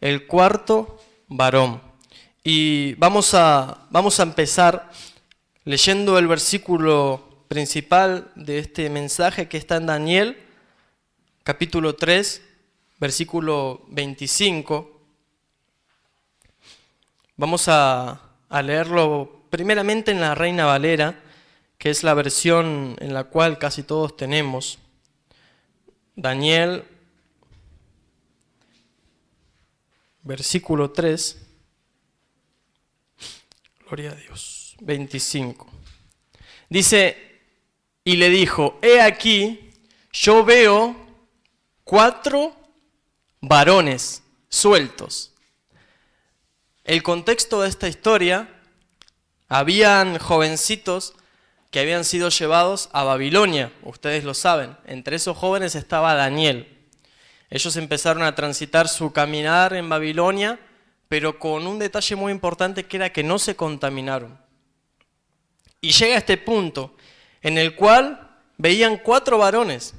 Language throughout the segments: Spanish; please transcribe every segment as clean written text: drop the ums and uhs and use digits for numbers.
el cuarto varón. Y vamos a empezar leyendo el versículo principal de este mensaje que está en Daniel, capítulo 3, versículo 25. Vamos a leerlo primeramente en la Reina Valera, que es la versión en la cual casi todos tenemos. Daniel, versículo 3, gloria a Dios, 25. Dice, y le dijo, he aquí, yo veo 4 varones sueltos. El contexto de esta historia, habían jovencitos que habían sido llevados a Babilonia, ustedes lo saben. Entre esos jóvenes estaba Daniel. Ellos empezaron a transitar su caminar en Babilonia, pero con un detalle muy importante que era que no se contaminaron. Y llega a este punto en el cual veían 4 varones.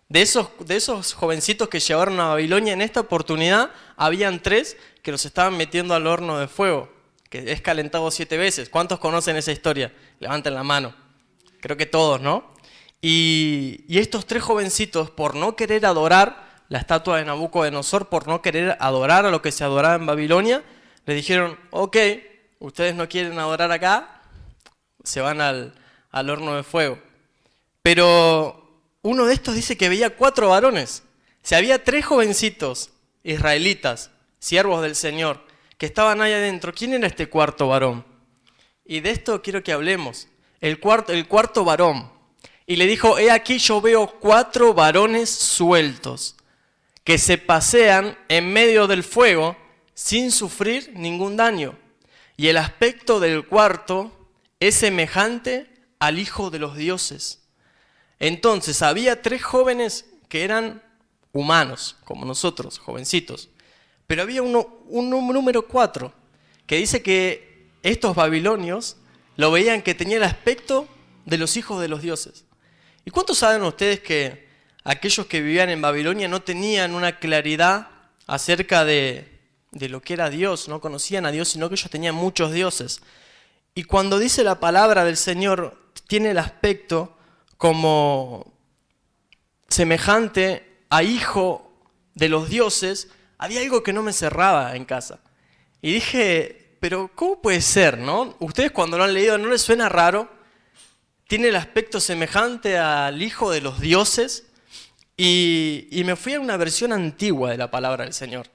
De esos jovencitos que llevaron a Babilonia, en esta oportunidad habían 3 que los estaban metiendo al horno de fuego, que es calentado 7 veces. ¿Cuántos conocen esa historia? Levanten la mano. Creo que todos, ¿no? Y estos 3 jovencitos, por no querer adorar la estatua de Nabucodonosor, por no querer adorar a lo que se adoraba en Babilonia, le dijeron, ok, ustedes no quieren adorar acá, se van al horno de fuego. Pero uno de estos dice que veía 4 varones. Si había 3 jovencitos israelitas, siervos del Señor, que estaban ahí adentro, ¿quién era este cuarto varón? Y de esto quiero que hablemos. El cuarto varón. Y le dijo, he aquí yo veo 4 varones sueltos, que se pasean en medio del fuego sin sufrir ningún daño. Y el aspecto del cuarto es semejante al Hijo de los dioses. Entonces había 3 jóvenes que eran humanos, como nosotros, jovencitos. Pero había un número 4, que dice que estos babilonios lo veían que tenía el aspecto de los hijos de los dioses. ¿Y cuántos saben ustedes que aquellos que vivían en Babilonia no tenían una claridad acerca de lo que era Dios? No conocían a Dios, sino que ellos tenían muchos dioses. Y cuando dice la palabra del Señor, tiene el aspecto como semejante a hijo de los dioses, había algo que no me cerraba en casa. Y dije, pero ¿cómo puede ser, no? Ustedes cuando lo han leído, ¿no les suena raro? Tiene el aspecto semejante al hijo de los dioses. Y me fui a una versión antigua de la palabra del Señor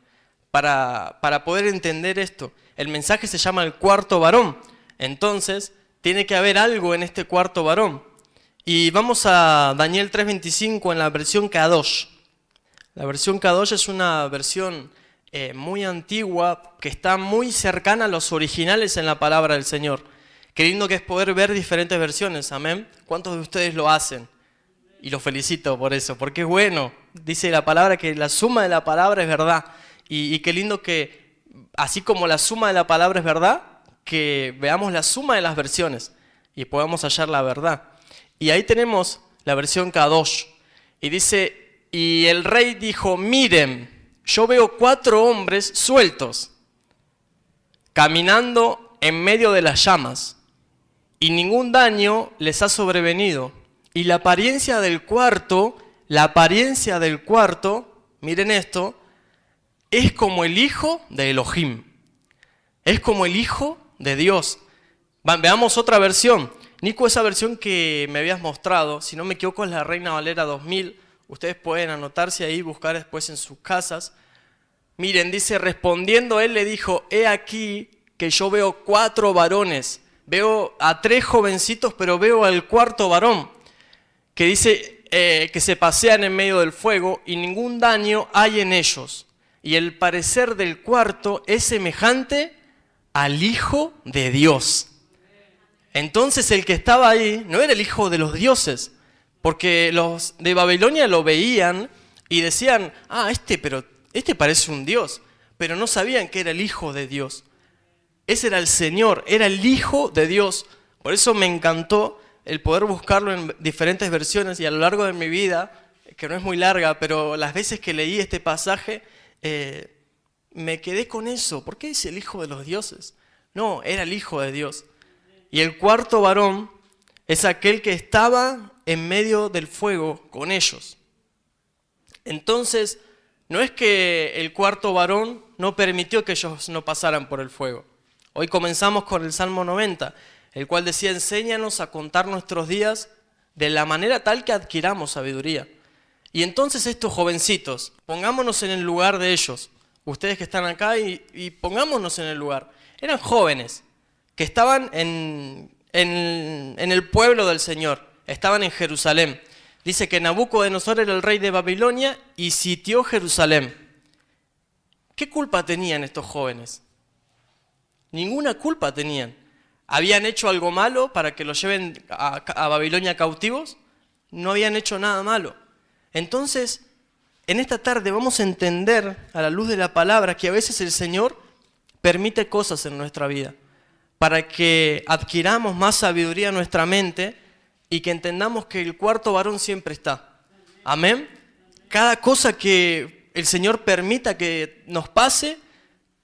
para poder entender esto. El mensaje se llama el cuarto varón. Entonces, tiene que haber algo en este cuarto varón. Y vamos a Daniel 3:25 en la versión Kadosh. La versión Kadosh es una versión muy antigua que está muy cercana a los originales en la palabra del Señor. Qué lindo que es poder ver diferentes versiones, amén. ¿Cuántos de ustedes lo hacen? Y los felicito por eso, porque es bueno. Dice la palabra que la suma de la palabra es verdad. Y qué lindo que, así como la suma de la palabra es verdad, que veamos la suma de las versiones y podamos hallar la verdad. Y ahí tenemos la versión Kadosh. Y dice, y el rey dijo, miren, yo veo 4 hombres sueltos, caminando en medio de las llamas, y ningún daño les ha sobrevenido. Y la apariencia del cuarto, miren esto, es como el hijo de Elohim. Es como el hijo de Dios. Veamos otra versión. Nico, esa versión que me habías mostrado, si no me equivoco es la Reina Valera 2000. Ustedes pueden anotarse ahí y buscar después en sus casas. Miren, dice, respondiendo él le dijo, he aquí que yo veo 4 varones. Veo a 3 jovencitos, pero veo al cuarto varón, que dice que se pasean en medio del fuego y ningún daño hay en ellos. Y el parecer del cuarto es semejante al Hijo de Dios. Entonces el que estaba ahí no era el hijo de los dioses, porque los de Babilonia lo veían y decían, pero este parece un dios, pero no sabían que era el Hijo de Dios. Ese era el Señor, era el Hijo de Dios. Por eso me encantó el poder buscarlo en diferentes versiones y a lo largo de mi vida, que no es muy larga, pero las veces que leí este pasaje, me quedé con eso. ¿Por qué dice el hijo de los dioses? No, era el hijo de Dios. Y el cuarto varón es aquel que estaba en medio del fuego con ellos. Entonces, no es que el cuarto varón no permitió que ellos no pasaran por el fuego. Hoy comenzamos con el Salmo 90, el cual decía, enséñanos a contar nuestros días de la manera tal que adquiramos sabiduría. Y entonces estos jovencitos, pongámonos en el lugar de ellos, ustedes que están acá y pongámonos en el lugar. Eran jóvenes que estaban en el pueblo del Señor, estaban en Jerusalén. Dice que Nabucodonosor era el rey de Babilonia y sitió Jerusalén. ¿Qué culpa tenían estos jóvenes? Ninguna culpa tenían. ¿Habían hecho algo malo para que los lleven a Babilonia cautivos? No habían hecho nada malo. Entonces, en esta tarde vamos a entender a la luz de la palabra que a veces el Señor permite cosas en nuestra vida para que adquiramos más sabiduría en nuestra mente y que entendamos que el cuarto varón siempre está. Amén. Cada cosa que el Señor permita que nos pase,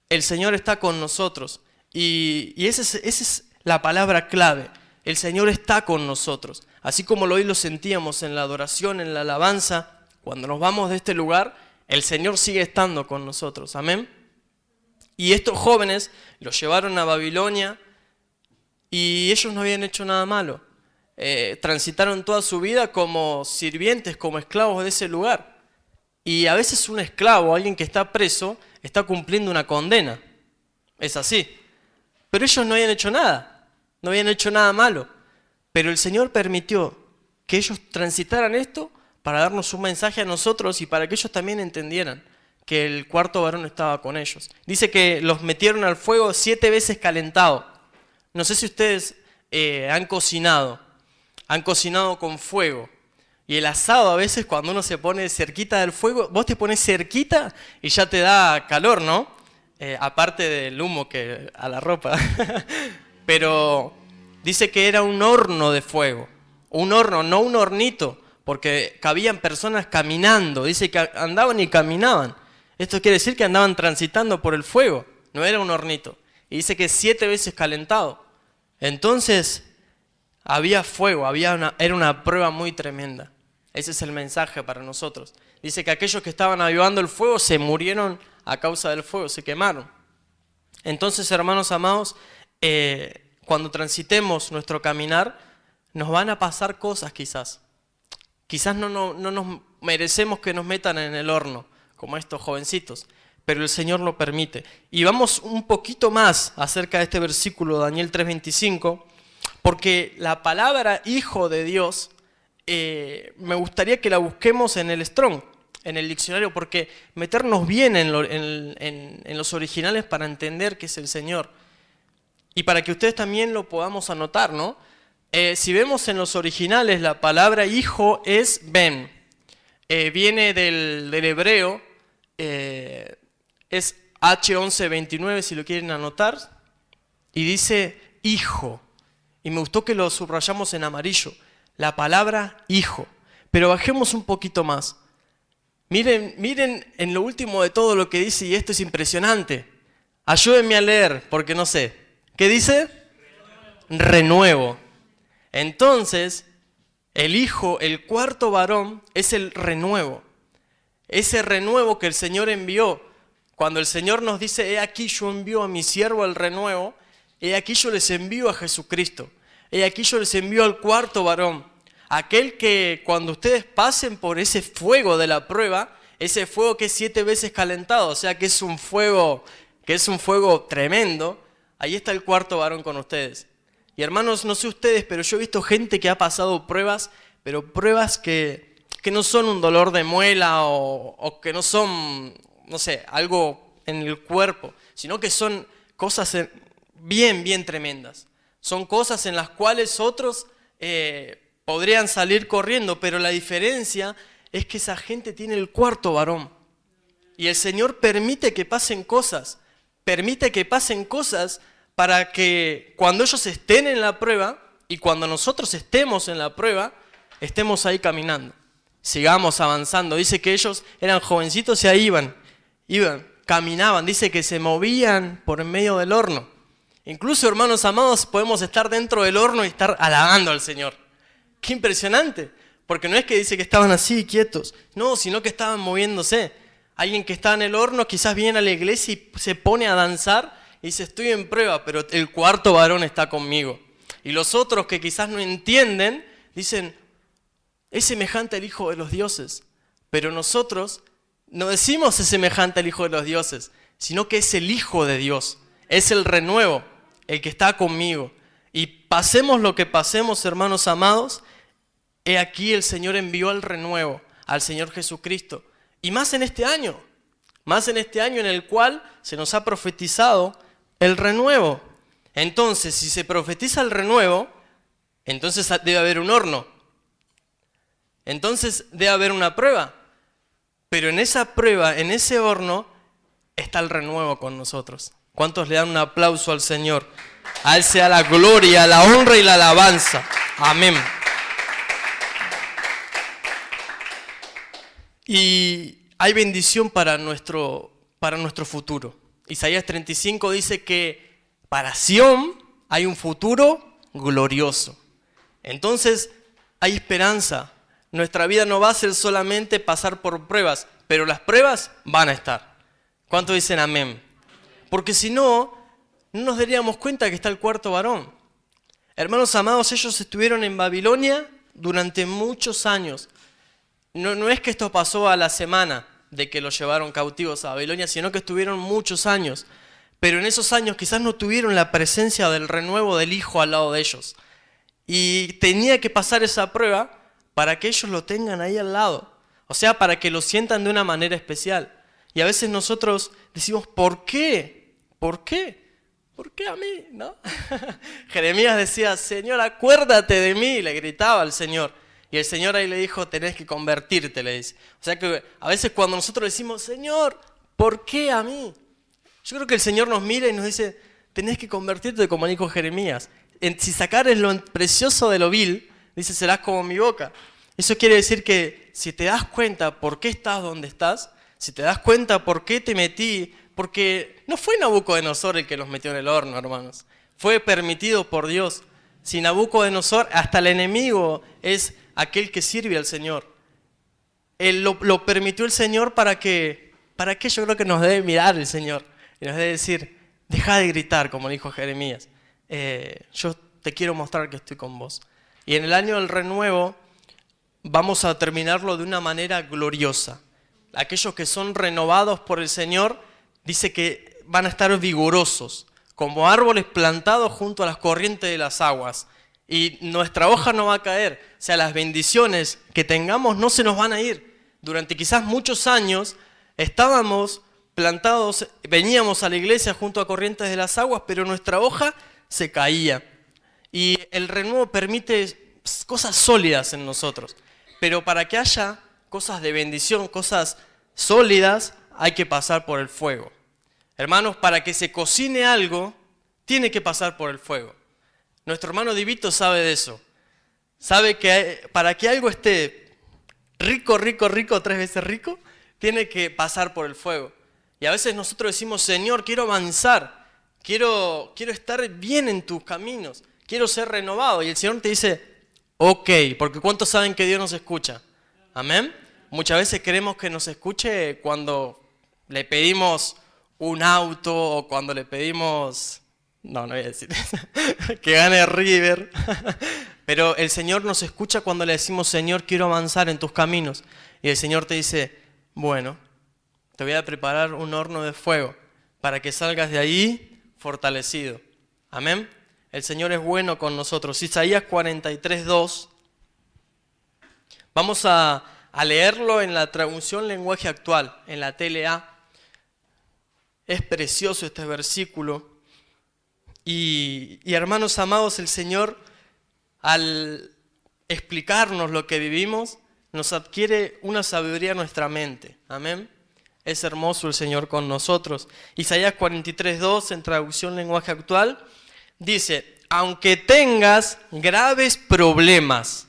el Señor está con nosotros. Y esa es la palabra clave. El Señor está con nosotros. Así como hoy lo sentíamos en la adoración, en la alabanza, cuando nos vamos de este lugar, el Señor sigue estando con nosotros. Amén. Y estos jóvenes los llevaron a Babilonia y ellos no habían hecho nada malo. Transitaron toda su vida como sirvientes, como esclavos de ese lugar. Y a veces un esclavo, alguien que está preso, está cumpliendo una condena. Es así. Pero ellos no habían hecho nada, no habían hecho nada malo. Pero el Señor permitió que ellos transitaran esto para darnos un mensaje a nosotros y para que ellos también entendieran que el cuarto varón estaba con ellos. Dice que los metieron al fuego 7 veces calentado. No sé si ustedes han cocinado con fuego. Y el asado a veces cuando uno se pone cerquita del fuego, vos te pones cerquita y ya te da calor, ¿no? Aparte del humo que a la ropa. Pero dice que era un horno de fuego. Un horno, no un hornito, porque cabían personas caminando. Dice que andaban y caminaban. Esto quiere decir que andaban transitando por el fuego. No era un hornito. Y dice que 7 veces calentado. Entonces había fuego, era una prueba muy tremenda. Ese es el mensaje para nosotros. Dice que aquellos que estaban avivando el fuego se murieron a causa del fuego, se quemaron. Entonces, hermanos amados, cuando transitemos nuestro caminar, nos van a pasar cosas quizás. Quizás no nos merecemos que nos metan en el horno, como estos jovencitos, pero el Señor lo permite. Y vamos un poquito más acerca de este versículo, Daniel 3:25, porque la palabra Hijo de Dios, me gustaría que la busquemos en el Strong, en el diccionario, porque meternos bien en los originales para entender que es el Señor. Y para que ustedes también lo podamos anotar, ¿no? Si vemos en los originales, la palabra hijo es ben. Viene del hebreo, es H1129 si lo quieren anotar, y dice hijo. Y me gustó que lo subrayamos en amarillo, la palabra hijo. Pero bajemos un poquito más. Miren en lo último de todo lo que dice, y esto es impresionante. Ayúdenme a leer, porque no sé. ¿Qué dice? Renuevo. Entonces, el hijo, el cuarto varón, es el renuevo. Ese renuevo que el Señor envió. Cuando el Señor nos dice, he aquí yo envío a mi siervo el renuevo, he aquí yo les envío a Jesucristo. He aquí yo les envío al cuarto varón. Aquel que cuando ustedes pasen por ese fuego de la prueba, ese fuego que es 7 veces calentado, o sea que es un fuego tremendo, ahí está el cuarto varón con ustedes. Y hermanos, no sé ustedes, pero yo he visto gente que ha pasado pruebas, pero pruebas que no son un dolor de muela o que no son, no sé, algo en el cuerpo, sino que son cosas bien tremendas. Son cosas en las cuales otros podrían salir corriendo, pero la diferencia es que esa gente tiene el cuarto varón. Y el Señor permite que pasen cosas para que cuando ellos estén en la prueba y cuando nosotros estemos en la prueba, estemos ahí caminando. Sigamos avanzando. Dice que ellos eran jovencitos y ahí iban. caminaban, dice que se movían por en medio del horno. Incluso, hermanos amados, podemos estar dentro del horno y estar alabando al Señor. ¡Qué impresionante! Porque no es que dice que estaban así quietos, no, sino que estaban moviéndose. Alguien que está en el horno quizás viene a la iglesia y se pone a danzar y dice, estoy en prueba, pero el cuarto varón está conmigo. Y los otros que quizás no entienden, dicen, es semejante al Hijo de los dioses. Pero nosotros no decimos es semejante al Hijo de los dioses, sino que es el Hijo de Dios, es el renuevo, el que está conmigo. Y pasemos lo que pasemos, hermanos amados, he aquí el Señor envió el renuevo, al Señor Jesucristo. Y más en este año en el cual se nos ha profetizado el renuevo. Entonces, si se profetiza el renuevo, entonces debe haber un horno. Entonces debe haber una prueba. Pero en esa prueba, en ese horno, está el renuevo con nosotros. ¿Cuántos le dan un aplauso al Señor? A Él sea la gloria, la honra y la alabanza. Amén. Y hay bendición para nuestro futuro. Isaías 35 dice que para Sión hay un futuro glorioso. Entonces hay esperanza. Nuestra vida no va a ser solamente pasar por pruebas, pero las pruebas van a estar. ¿Cuántos dicen amén? Porque si no, no nos daríamos cuenta que está el cuarto varón. Hermanos amados, ellos estuvieron en Babilonia durante muchos años. No es que esto pasó a la semana de que los llevaron cautivos a Babilonia, sino que estuvieron muchos años. Pero en esos años quizás no tuvieron la presencia del renuevo del Hijo al lado de ellos. Y tenía que pasar esa prueba para que ellos lo tengan ahí al lado. O sea, para que lo sientan de una manera especial. Y a veces nosotros decimos, ¿por qué? ¿Por qué? ¿Por qué a mí? ¿No? Jeremías decía, Señor, acuérdate de mí, le gritaba al Señor. Y el Señor ahí le dijo, tenés que convertirte, le dice. O sea que a veces cuando nosotros decimos, Señor, ¿por qué a mí? Yo creo que el Señor nos mira y nos dice, tenés que convertirte como dijo Jeremías. Si sacares lo precioso de lo vil, dice, serás como mi boca. Eso quiere decir que si te das cuenta por qué estás donde estás, si te das cuenta por qué te metí, porque no fue Nabucodonosor el que los metió en el horno, hermanos. Fue permitido por Dios. Si Nabucodonosor, hasta el enemigo es aquel que sirve al Señor. Él lo permitió el Señor para que yo creo que nos debe mirar el Señor. Y nos debe decir, deja de gritar, como dijo Jeremías. Yo te quiero mostrar que estoy con vos. Y en el año del renuevo vamos a terminarlo de una manera gloriosa. Aquellos que son renovados por el Señor, dice que van a estar vigorosos, como árboles plantados junto a las corrientes de las aguas. Y nuestra hoja no va a caer. O sea, las bendiciones que tengamos no se nos van a ir. Durante quizás muchos años estábamos plantados, veníamos a la iglesia junto a corrientes de las aguas, pero nuestra hoja se caía. Y el renuevo permite cosas sólidas en nosotros. Pero para que haya cosas de bendición, cosas sólidas, hay que pasar por el fuego. Hermanos, para que se cocine algo, tiene que pasar por el fuego. Nuestro hermano Divito sabe de eso. Sabe que para que algo esté rico, 3 veces rico, tiene que pasar por el fuego. Y a veces nosotros decimos, Señor, quiero avanzar, quiero estar bien en tus caminos, quiero ser renovado. Y el Señor te dice, ok, porque ¿cuántos saben que Dios nos escucha? Amén. Muchas veces queremos que nos escuche cuando le pedimos un auto o cuando le pedimos... No voy a decir eso. Que gane River. Pero el Señor nos escucha cuando le decimos, Señor, quiero avanzar en tus caminos. Y el Señor te dice, bueno, te voy a preparar un horno de fuego para que salgas de ahí fortalecido. Amén. El Señor es bueno con nosotros. Isaías 43:2. Vamos a leerlo en la traducción lenguaje actual, en la TLA. Es precioso este versículo. Y hermanos amados, el Señor, al explicarnos lo que vivimos, nos adquiere una sabiduría en nuestra mente. Amén. Es hermoso el Señor con nosotros. Isaías 43:2, en traducción lenguaje actual, dice, aunque tengas graves problemas,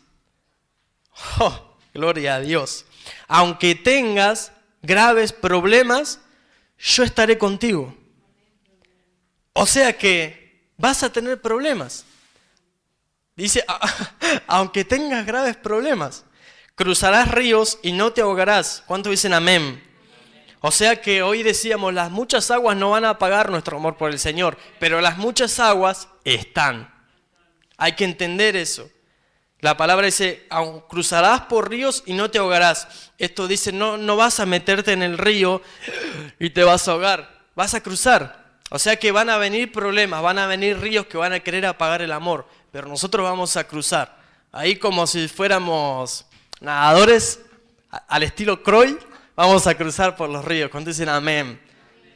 gloria a Dios, aunque tengas graves problemas, yo estaré contigo. O sea que vas a tener problemas. Dice, aunque tengas graves problemas, cruzarás ríos y no te ahogarás. ¿Cuántos dicen amén? O sea que hoy decíamos, las muchas aguas no van a apagar nuestro amor por el Señor, pero las muchas aguas están. Hay que entender eso. La palabra dice, cruzarás por ríos y no te ahogarás. Esto dice, no vas a meterte en el río y te vas a ahogar, vas a cruzar. O sea que van a venir problemas, van a venir ríos que van a querer apagar el amor, pero nosotros vamos a cruzar. Ahí como si fuéramos nadadores al estilo Croy, vamos a cruzar por los ríos. Cuando dicen amén.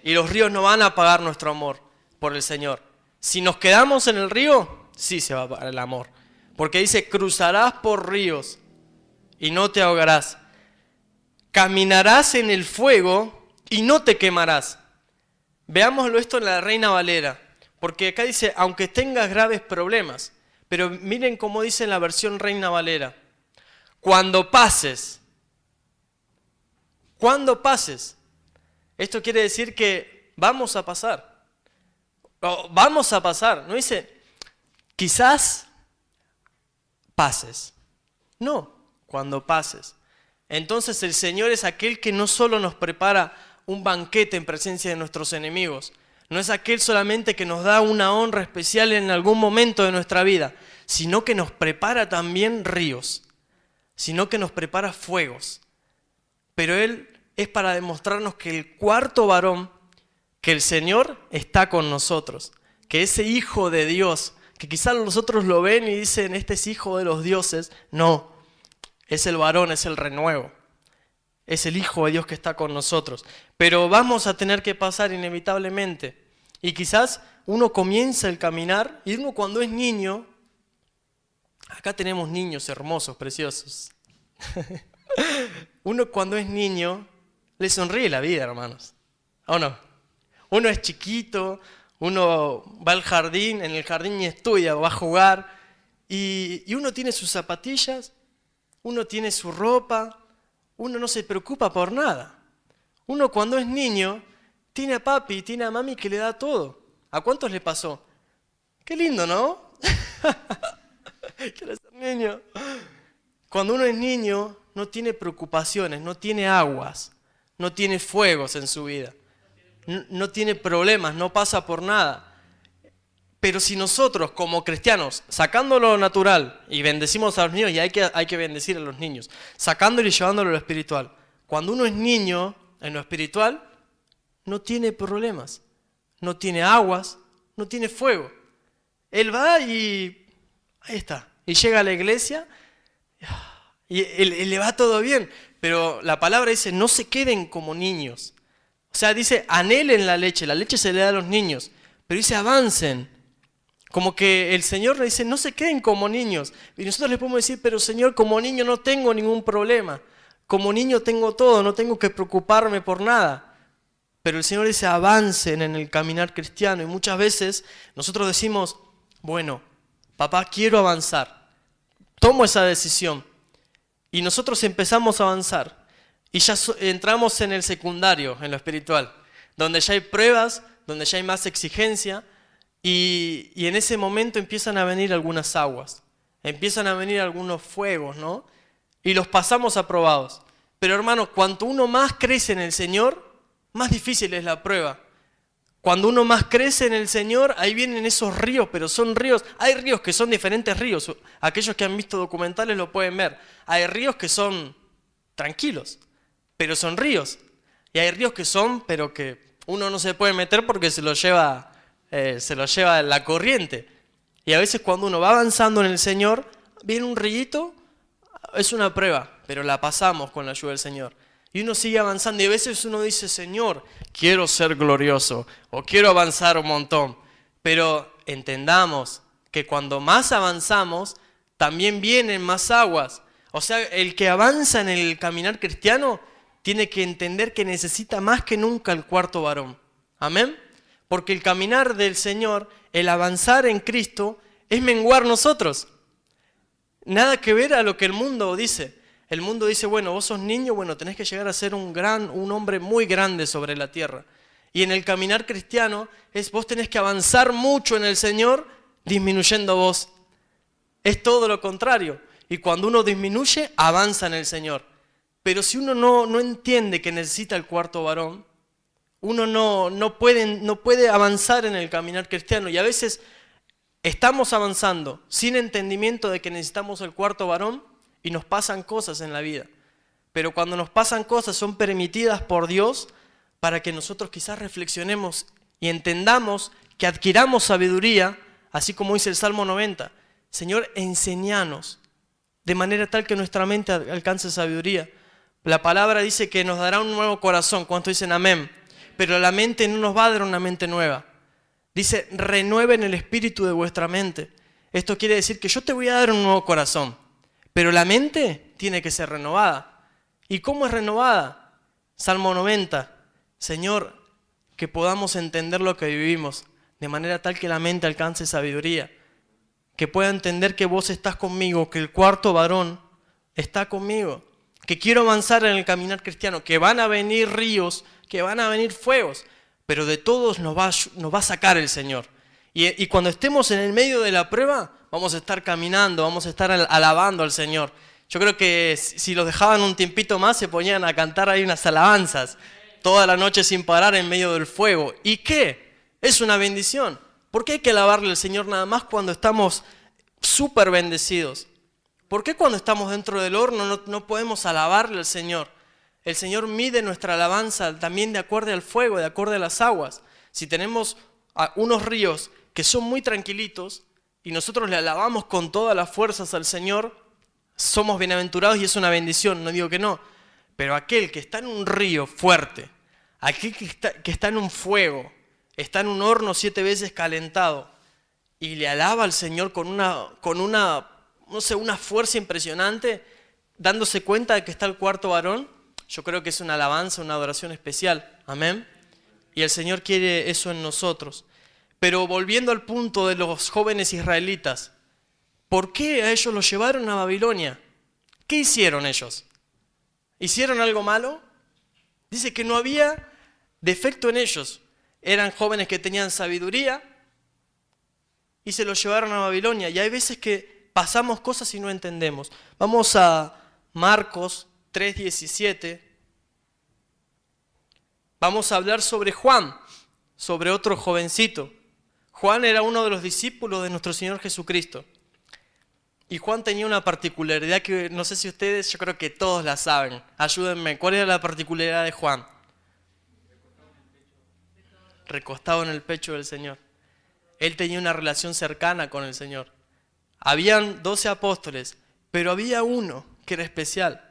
Y los ríos no van a apagar nuestro amor por el Señor. Si nos quedamos en el río, sí se va a apagar el amor. Porque dice, cruzarás por ríos y no te ahogarás. Caminarás en el fuego y no te quemarás. Veámoslo esto en la Reina Valera. Porque acá dice, aunque tengas graves problemas. Pero miren cómo dice en la versión Reina Valera. Cuando pases. Cuando pases. Esto quiere decir que vamos a pasar. Vamos a pasar. No dice, quizás pases. No, cuando pases. Entonces el Señor es aquel que no solo nos prepara un banquete en presencia de nuestros enemigos, no es aquel solamente que nos da una honra especial en algún momento de nuestra vida, sino que nos prepara también ríos, sino que nos prepara fuegos. Pero Él es para demostrarnos que el cuarto varón, que el Señor está con nosotros, que ese Hijo de Dios, que quizás los otros lo ven y dicen, este es hijo de los dioses. No, es el varón, es el renuevo. Es el Hijo de Dios que está con nosotros. Pero vamos a tener que pasar inevitablemente. Y quizás uno comienza el caminar y uno cuando es niño, acá tenemos niños hermosos, preciosos. Uno cuando es niño le sonríe la vida, hermanos. ¿O no? Uno es chiquito, uno va al jardín, en el jardín y estudia, va a jugar, y uno tiene sus zapatillas, uno tiene su ropa, uno no se preocupa por nada. Uno cuando es niño tiene a papi, tiene a mami que le da todo. ¿A cuántos le pasó? Qué lindo, ¿no? Quiero ser niño. Cuando uno es niño no tiene preocupaciones, no tiene aguas, no tiene fuegos en su vida. No tiene problemas, no pasa por nada. Pero si nosotros como cristianos, sacando lo natural y bendecimos a los niños, y hay que bendecir a los niños, sacándolo y llevándolo a lo espiritual. Cuando uno es niño en lo espiritual, no tiene problemas, no tiene aguas, no tiene fuego. Él va y ahí está, y llega a la iglesia y le va todo bien. Pero la palabra dice, no se queden como niños. O sea, dice, anhelen la leche se le da a los niños, pero dice, avancen. Como que el Señor le dice, no se queden como niños. Y nosotros le podemos decir, pero Señor, como niño no tengo ningún problema. Como niño tengo todo, no tengo que preocuparme por nada. Pero el Señor dice, avancen en el caminar cristiano. Y muchas veces nosotros decimos, bueno, papá, quiero avanzar. Tomo esa decisión. Y nosotros empezamos a avanzar. Y ya entramos en el secundario, en lo espiritual. Donde ya hay pruebas, donde ya hay más exigencia. Y en ese momento empiezan a venir algunas aguas, empiezan a venir algunos fuegos, ¿no? Y los pasamos aprobados. Pero hermanos, cuanto uno más crece en el Señor, más difícil es la prueba. Cuando uno más crece en el Señor, ahí vienen esos ríos, pero son ríos, hay ríos que son diferentes ríos. Aquellos que han visto documentales lo pueden ver. Hay ríos que son tranquilos, pero son ríos. Y hay ríos que son, pero que uno no se puede meter porque se los lleva la corriente. Y a veces cuando uno va avanzando en el Señor, viene un rillito, es una prueba, pero la pasamos con la ayuda del Señor. Y uno sigue avanzando y a veces uno dice, Señor, quiero ser glorioso o quiero avanzar un montón. Pero entendamos que cuando más avanzamos, también vienen más aguas. O sea, el que avanza en el caminar cristiano tiene que entender que necesita más que nunca el cuarto varón. Amén. Porque el caminar del Señor, el avanzar en Cristo, es menguar nosotros. Nada que ver a lo que el mundo dice. El mundo dice, bueno, vos sos niño, bueno, tenés que llegar a ser un hombre muy grande sobre la tierra. Y en el caminar cristiano vos tenés que avanzar mucho en el Señor disminuyendo vos. Es todo lo contrario. Y cuando uno disminuye, avanza en el Señor. Pero si uno no entiende que necesita el cuarto varón, uno no puede avanzar en el caminar cristiano. Y a veces estamos avanzando sin entendimiento de que necesitamos el cuarto varón y nos pasan cosas en la vida. Pero cuando nos pasan cosas son permitidas por Dios para que nosotros quizás reflexionemos y entendamos que adquiramos sabiduría, así como dice el Salmo 90. Señor, enséñanos de manera tal que nuestra mente alcance sabiduría. La palabra dice que nos dará un nuevo corazón. ¿Cuántos dicen amén? Pero la mente no nos va a dar una mente nueva. Dice, renueven el espíritu de vuestra mente. Esto quiere decir que yo te voy a dar un nuevo corazón, pero la mente tiene que ser renovada. ¿Y cómo es renovada? Salmo 90. Señor, que podamos entender lo que vivimos, de manera tal que la mente alcance sabiduría. Que pueda entender que vos estás conmigo, que el cuarto varón está conmigo. Que quiero avanzar en el caminar cristiano, que van a venir ríos, que van a venir fuegos, pero de todos nos va a sacar el Señor. Y cuando estemos en el medio de la prueba, vamos a estar caminando, vamos a estar alabando al Señor. Yo creo que si los dejaban un tiempito más, se ponían a cantar ahí unas alabanzas, toda la noche sin parar en medio del fuego. ¿Y qué? Es una bendición. ¿Por qué hay que alabarle al Señor nada más cuando estamos súper bendecidos? ¿Por qué cuando estamos dentro del horno no podemos alabarle al Señor? El Señor mide nuestra alabanza también de acuerdo al fuego, de acuerdo a las aguas. Si tenemos unos ríos que son muy tranquilitos y nosotros le alabamos con todas las fuerzas al Señor, somos bienaventurados y es una bendición, no digo que no. Pero aquel que está en un río fuerte, aquel que está en un fuego, está en un horno 7 veces calentado y le alaba al Señor con una fuerza impresionante, dándose cuenta de que está el cuarto varón, yo creo que es una alabanza, una adoración especial. Amén. Y el Señor quiere eso en nosotros. Pero volviendo al punto de los jóvenes israelitas, ¿por qué a ellos los llevaron a Babilonia? ¿Qué hicieron ellos? ¿Hicieron algo malo? Dice que no había defecto en ellos. Eran jóvenes que tenían sabiduría y se los llevaron a Babilonia. Y hay veces que pasamos cosas y no entendemos. Vamos a Marcos 3:17. Vamos a hablar sobre Juan, sobre otro jovencito. Juan era uno de los discípulos de nuestro Señor Jesucristo. Y Juan tenía una particularidad que no sé si ustedes, yo creo que todos la saben. Ayúdenme, ¿cuál era la particularidad de Juan? Recostado en el pecho del Señor. Él tenía una relación cercana con el Señor. Habían 12 apóstoles, pero había uno que era especial.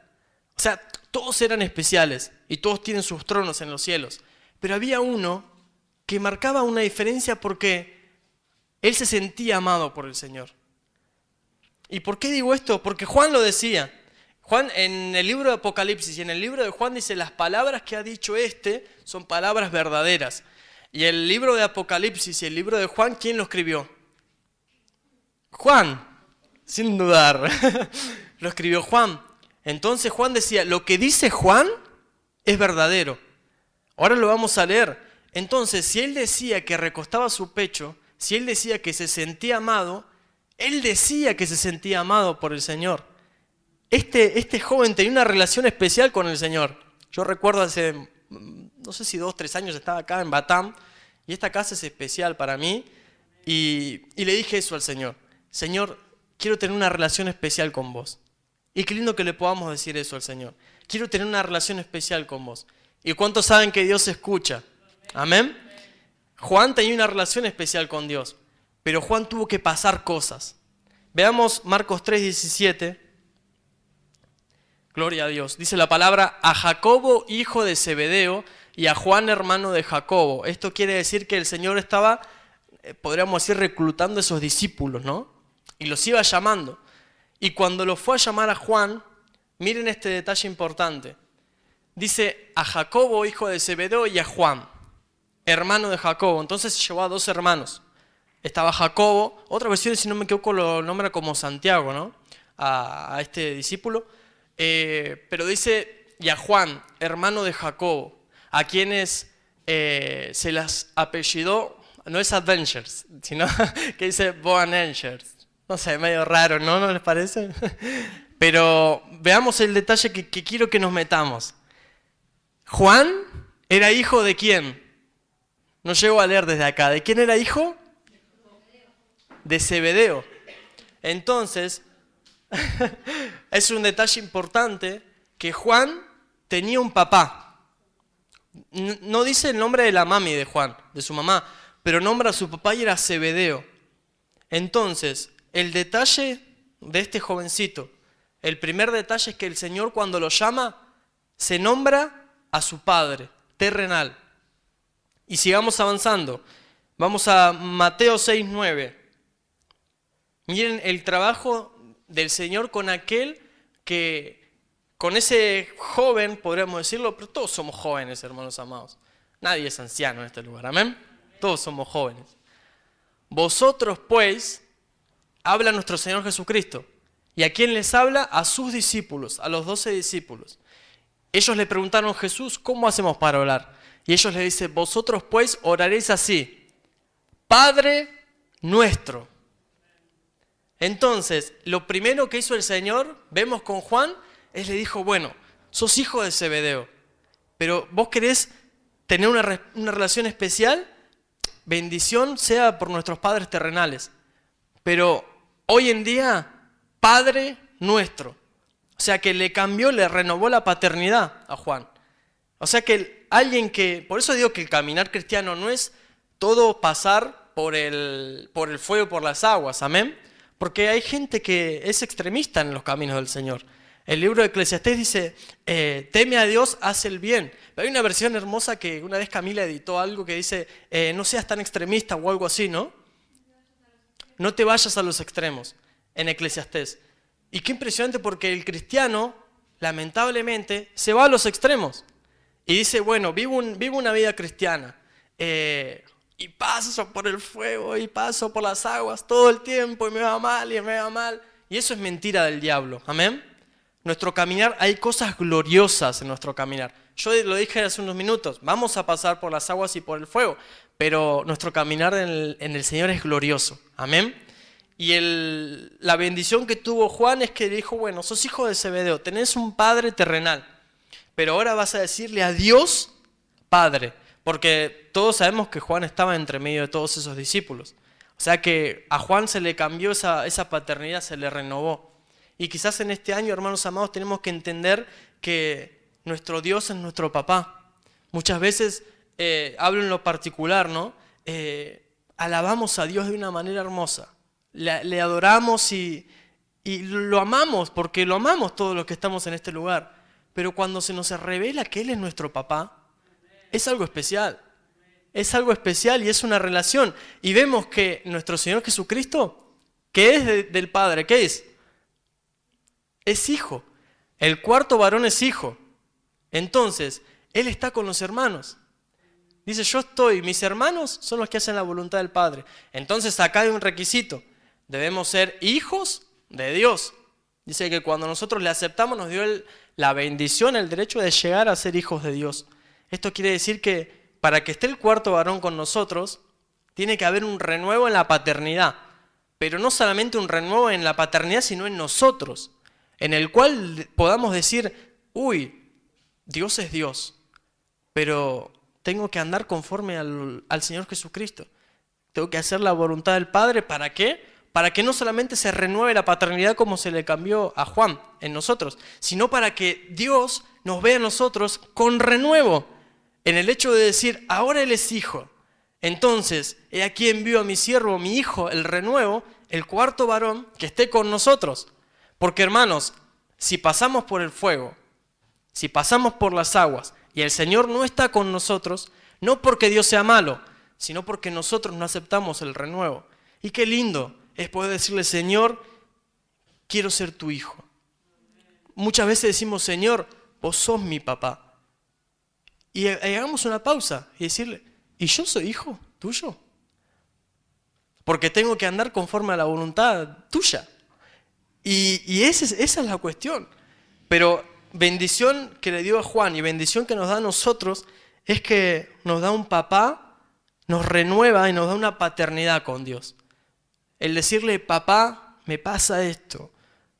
O sea, todos eran especiales y todos tienen sus tronos en los cielos. Pero había uno que marcaba una diferencia porque él se sentía amado por el Señor. ¿Y por qué digo esto? Porque Juan lo decía. Juan en el libro de Apocalipsis y en el libro de Juan dice, las palabras que ha dicho son palabras verdaderas. Y el libro de Apocalipsis y el libro de Juan, ¿quién lo escribió? Juan, sin dudar. Lo escribió Juan. Entonces Juan decía, lo que dice Juan es verdadero. Ahora lo vamos a leer. Entonces, si él decía que recostaba su pecho, si él decía que se sentía amado, él decía que se sentía amado por el Señor. Este joven tenía una relación especial con el Señor. Yo recuerdo hace, no sé si 2 o 3 años estaba acá en Batam y esta casa es especial para mí y le dije eso al Señor. Señor, quiero tener una relación especial con vos. Y qué lindo que le podamos decir eso al Señor. Quiero tener una relación especial con vos. ¿Y cuántos saben que Dios escucha? Amén. Juan tenía una relación especial con Dios, pero Juan tuvo que pasar cosas. Veamos Marcos 3:17. Gloria a Dios. Dice la palabra, a Jacobo, hijo de Zebedeo, y a Juan, hermano de Jacobo. Esto quiere decir que el Señor estaba, podríamos decir, reclutando a esos discípulos, ¿no? Y los iba llamando. Y cuando los fue a llamar a Juan, miren este detalle importante. Dice, a Jacobo, hijo de Zebedeo, y a Juan, hermano de Jacobo. Entonces llevó a 2 hermanos. Estaba Jacobo, otra versión, si no me equivoco, lo nombra como Santiago, ¿no? A este discípulo. Pero dice, y a Juan, hermano de Jacobo, a quienes se las apellidó, no es Avengers, sino que dice Boanerges. No sé, medio raro, ¿no? ¿No les parece? Pero veamos el detalle que quiero que nos metamos. Juan era hijo de ¿quién? No llego a leer desde acá. ¿De quién era hijo? De Zebedeo. Entonces, es un detalle importante que Juan tenía un papá. No dice el nombre de la mami de Juan, de su mamá, pero nombra a su papá y era Zebedeo. Entonces, el detalle de este jovencito, el primer detalle es que el Señor cuando lo llama, se nombra a su padre terrenal. Y sigamos avanzando. Vamos a Mateo 6:9. Miren el trabajo del Señor con aquel que, con ese joven, podríamos decirlo, pero todos somos jóvenes, hermanos amados. Nadie es anciano en este lugar, amén. Todos somos jóvenes. Vosotros, pues, habla nuestro Señor Jesucristo. ¿Y a quién les habla? A sus discípulos, a los 12 discípulos. Ellos le preguntaron a Jesús, ¿cómo hacemos para orar? Y ellos le dicen, vosotros pues oraréis así, Padre nuestro. Entonces, lo primero que hizo el Señor, vemos con Juan, es le dijo, bueno, sos hijo de Zebedeo, pero vos querés tener una relación especial, bendición sea por nuestros padres terrenales. Pero hoy en día, Padre nuestro. O sea que le cambió, le renovó la paternidad a Juan. O sea que alguien que, por eso digo que el caminar cristiano no es todo pasar por el fuego, por las aguas, amén. Porque hay gente que es extremista en los caminos del Señor. El libro de Eclesiastés dice, teme a Dios, haz el bien. Pero hay una versión hermosa que una vez Camila editó algo que dice, no seas tan extremista o algo así, ¿no? No te vayas a los extremos, en Eclesiastés. Y qué impresionante porque el cristiano, lamentablemente, se va a los extremos. Y dice, bueno, vivo una vida cristiana. Y paso por el fuego, y paso por las aguas todo el tiempo, y me va mal, y me va mal. Y eso es mentira del diablo, amén. Nuestro caminar, hay cosas gloriosas en nuestro caminar. Yo lo dije hace unos minutos, vamos a pasar por las aguas y por el fuego, pero nuestro caminar en el Señor es glorioso, amén. Y la bendición que tuvo Juan es que dijo, bueno, sos hijo de Zebedeo, tenés un padre terrenal, pero ahora vas a decirle a Dios, Padre, porque todos sabemos que Juan estaba entre medio de todos esos discípulos. O sea que a Juan se le cambió esa paternidad, se le renovó. Y quizás en este año, hermanos amados, tenemos que entender que nuestro Dios es nuestro papá. Muchas veces, hablo en lo particular, ¿no? Alabamos a Dios de una manera hermosa. Le adoramos y lo amamos, porque lo amamos todos los que estamos en este lugar. Pero cuando se nos revela que Él es nuestro papá, es algo especial. Es algo especial y es una relación. Y vemos que nuestro Señor Jesucristo, que es del Padre, ¿qué es? Es hijo. El cuarto varón es hijo. Entonces, Él está con los hermanos. Dice, mis hermanos son los que hacen la voluntad del Padre. Entonces acá hay un requisito. Debemos ser hijos de Dios. Dice que cuando nosotros le aceptamos nos dio la bendición, el derecho de llegar a ser hijos de Dios. Esto quiere decir que para que esté el cuarto varón con nosotros, tiene que haber un renuevo en la paternidad. Pero no solamente un renuevo en la paternidad, sino en nosotros. En el cual podamos decir, uy, Dios es Dios, pero tengo que andar conforme al Señor Jesucristo. Tengo que hacer la voluntad del Padre, ¿para qué? Para que no solamente se renueve la paternidad como se le cambió a Juan en nosotros, sino para que Dios nos vea a nosotros con renuevo, en el hecho de decir, ahora Él es hijo. Entonces, he aquí envío a mi siervo, mi hijo, el renuevo, el cuarto varón, que esté con nosotros. Porque hermanos, si pasamos por el fuego, si pasamos por las aguas, y el Señor no está con nosotros, no porque Dios sea malo, sino porque nosotros no aceptamos el renuevo. Y qué lindo es poder decirle, Señor, quiero ser tu hijo. Muchas veces decimos, Señor, vos sos mi papá. Y hagamos una pausa y decirle, ¿y yo soy hijo tuyo? Porque tengo que andar conforme a la voluntad tuya. Y esa es la cuestión. Pero bendición que le dio a Juan y bendición que nos da a nosotros es que nos da un papá, nos renueva y nos da una paternidad con Dios. El decirle, papá, me pasa esto.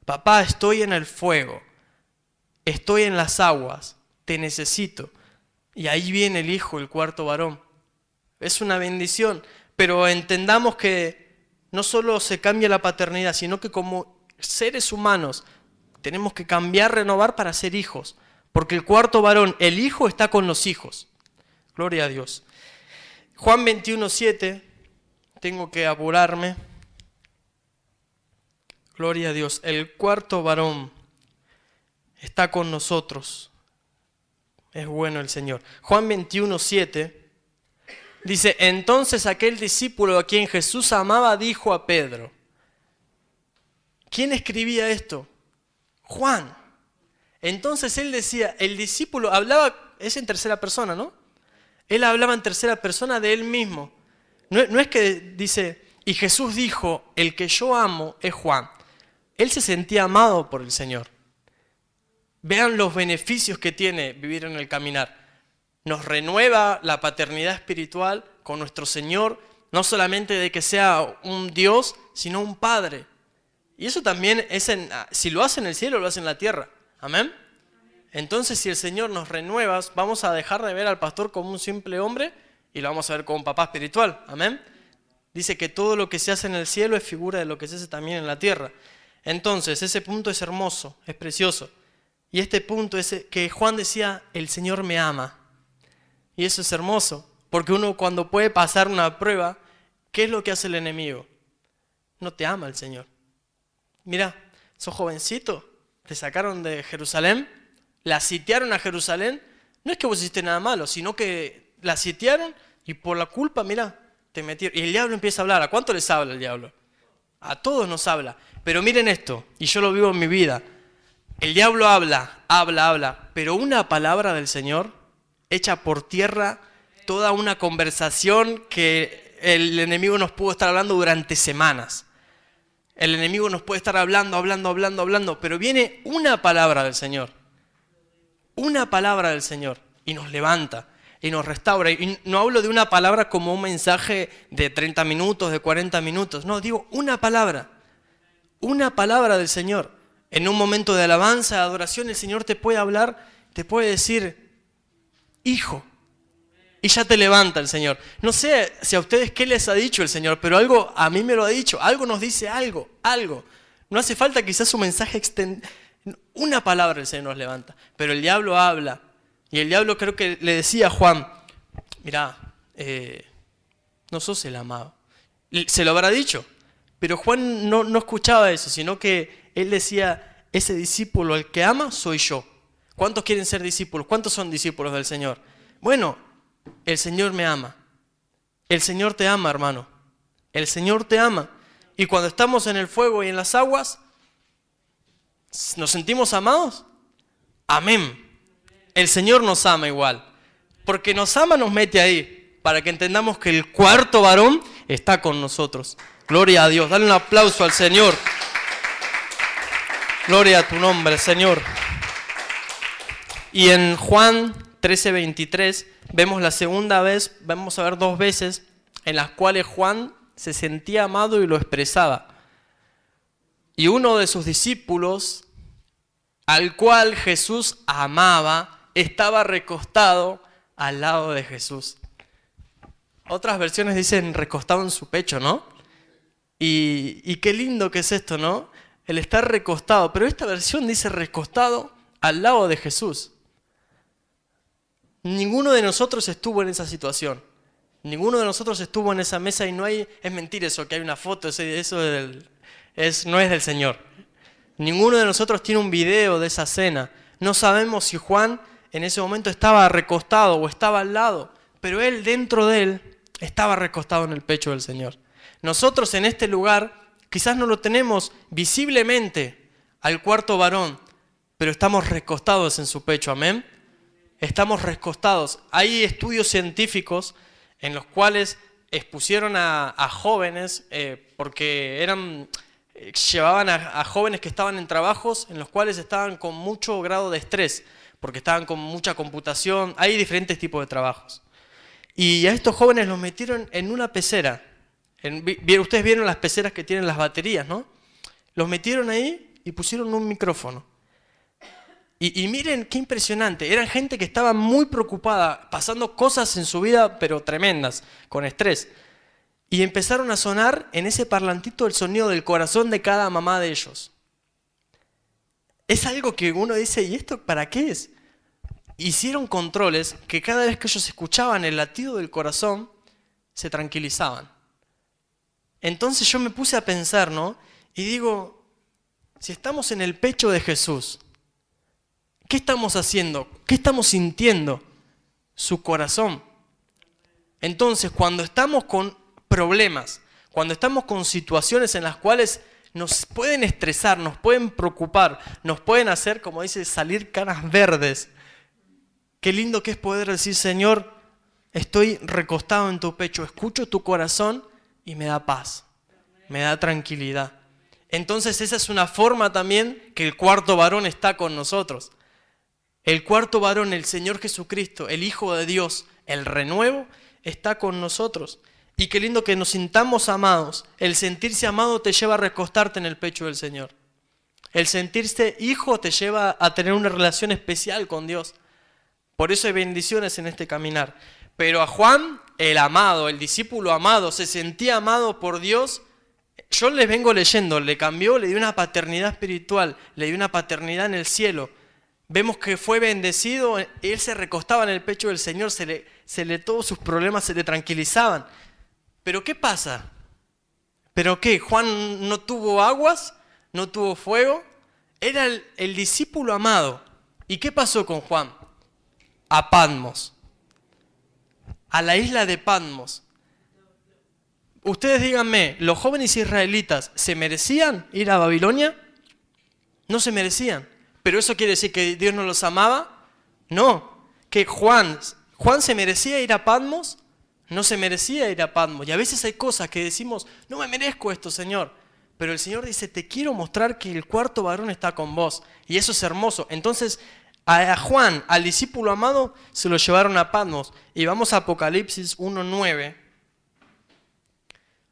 Papá, estoy en el fuego. Estoy en las aguas. Te necesito. Y ahí viene el hijo, el cuarto varón. Es una bendición. Pero entendamos que no solo se cambia la paternidad, sino que como seres humanos tenemos que cambiar, renovar para ser hijos. Porque el cuarto varón, el hijo, está con los hijos. Gloria a Dios. Juan 21:7, tengo que apurarme. Gloria a Dios. El cuarto varón está con nosotros. Es bueno el Señor. Juan 21:7 dice, entonces aquel discípulo a quien Jesús amaba dijo a Pedro. ¿Quién escribía esto? Juan. Entonces él decía, el discípulo hablaba, es en tercera persona, ¿no? Él hablaba en tercera persona de él mismo. No es que dice, y Jesús dijo, el que yo amo es Juan. Él se sentía amado por el Señor. Vean los beneficios que tiene vivir en el caminar. Nos renueva la paternidad espiritual con nuestro Señor, no solamente de que sea un Dios, sino un Padre. Y eso también es si lo hace en el cielo, lo hace en la tierra. Amén. Entonces, si el Señor nos renueva, vamos a dejar de ver al pastor como un simple hombre y lo vamos a ver como un papá espiritual. Amén. Dice que todo lo que se hace en el cielo es figura de lo que se hace también en la tierra. Entonces, ese punto es hermoso, es precioso. Y este punto es que Juan decía, el Señor me ama. Y eso es hermoso, porque uno cuando puede pasar una prueba, ¿qué es lo que hace el enemigo? No te ama el Señor. Mira, sos jovencito, te sacaron de Jerusalén, la sitiaron a Jerusalén. No es que vos hiciste nada malo, sino que la sitiaron y por la culpa, mira, te metieron. Y el diablo empieza a hablar. ¿A cuánto les habla el diablo? A todos nos habla. Pero miren esto, y yo lo vivo en mi vida. El diablo habla, pero una palabra del Señor echa por tierra toda una conversación que el enemigo nos pudo estar hablando durante semanas. El enemigo nos puede estar hablando, pero viene una palabra del Señor. Una palabra del Señor y nos levanta y nos restaura. Y no hablo de una palabra como un mensaje de 30 minutos, de 40 minutos. No, digo una palabra del Señor. En un momento de alabanza, de adoración, el Señor te puede hablar, te puede decir, hijo. Y ya te levanta el Señor. No sé si a ustedes qué les ha dicho el Señor, pero algo a mí me lo ha dicho. Algo nos dice algo. No hace falta quizás un mensaje extendido. Una palabra el Señor nos levanta. Pero el diablo habla. Y el diablo creo que le decía a Juan, mirá, no sos el amado. Se lo habrá dicho. Pero Juan no escuchaba eso, sino que él decía, ese discípulo al que ama soy yo. ¿Cuántos quieren ser discípulos? ¿Cuántos son discípulos del Señor? Bueno, el Señor me ama. El Señor te ama, hermano. El Señor te ama. Y cuando estamos en el fuego y en las aguas, ¿nos sentimos amados? Amén. El Señor nos ama igual. Porque nos ama, nos mete ahí. Para que entendamos que el cuarto varón está con nosotros. Gloria a Dios. Dale un aplauso al Señor. Gloria a tu nombre, Señor. Y en Juan 13:23 vemos la segunda vez, vamos a ver dos veces en las cuales Juan se sentía amado y lo expresaba. Y uno de sus discípulos, al cual Jesús amaba, estaba recostado al lado de Jesús. Otras versiones dicen recostado en su pecho, ¿no? Y qué lindo que es esto, ¿no? El estar recostado. Pero esta versión dice recostado al lado de Jesús. Ninguno de nosotros estuvo en esa situación. Ninguno de nosotros estuvo en esa mesa y no hay... Es mentira eso, que hay una foto, eso no es del Señor. Ninguno de nosotros tiene un video de esa cena. No sabemos si Juan en ese momento estaba recostado o estaba al lado, pero él, dentro de él, estaba recostado en el pecho del Señor. Nosotros en este lugar quizás no lo tenemos visiblemente al cuarto varón, pero estamos recostados en su pecho, amén. Estamos recostados. Hay estudios científicos en los cuales expusieron a jóvenes porque llevaban a jóvenes que estaban en trabajos en los cuales estaban con mucho grado de estrés, porque estaban con mucha computación, hay diferentes tipos de trabajos. Y a estos jóvenes los metieron en una pecera. Ustedes vieron las peceras que tienen las baterías, ¿no? Los metieron ahí y pusieron un micrófono. Y miren qué impresionante, eran gente que estaba muy preocupada, pasando cosas en su vida, pero tremendas, con estrés. Y empezaron a sonar en ese parlantito el sonido del corazón de cada mamá de ellos. Es algo que uno dice, ¿y esto para qué es? Hicieron controles que cada vez que ellos escuchaban el latido del corazón, se tranquilizaban. Entonces yo me puse a pensar, ¿no? Y digo, si estamos en el pecho de Jesús, ¿qué estamos haciendo? ¿Qué estamos sintiendo? Su corazón. Entonces, cuando estamos con problemas, cuando estamos con situaciones en las cuales nos pueden estresar, nos pueden preocupar, nos pueden hacer, como dice, salir canas verdes. Qué lindo que es poder decir, Señor, estoy recostado en tu pecho, escucho tu corazón y me da paz, me da tranquilidad. Entonces esa es una forma también que el cuarto varón está con nosotros. El cuarto varón, el Señor Jesucristo, el Hijo de Dios, el renuevo, está con nosotros. Y qué lindo que nos sintamos amados. El sentirse amado te lleva a recostarte en el pecho del Señor. El sentirse hijo te lleva a tener una relación especial con Dios. Por eso hay bendiciones en este caminar. Pero a Juan, el amado, el discípulo amado, se sentía amado por Dios. Yo les vengo leyendo, le cambió, le dio una paternidad espiritual, le dio una paternidad en el cielo. Vemos que fue bendecido, él se recostaba en el pecho del Señor, todos sus problemas se le tranquilizaban. ¿Pero qué pasa? ¿Pero qué? ¿Juan no tuvo aguas? ¿No tuvo fuego? Era el discípulo amado. ¿Y qué pasó con Juan? A Patmos. A la isla de Patmos. Ustedes díganme, ¿los jóvenes israelitas se merecían ir a Babilonia? No se merecían. ¿Pero eso quiere decir que Dios no los amaba? No. ¿Que Juan se merecía ir a Patmos? No se merecía ir a Patmos. Y a veces hay cosas que decimos, no me merezco esto, Señor. Pero el Señor dice, te quiero mostrar que el cuarto varón está con vos. Y eso es hermoso. Entonces, a Juan, al discípulo amado, se lo llevaron a Patmos. Y vamos a Apocalipsis 1:9.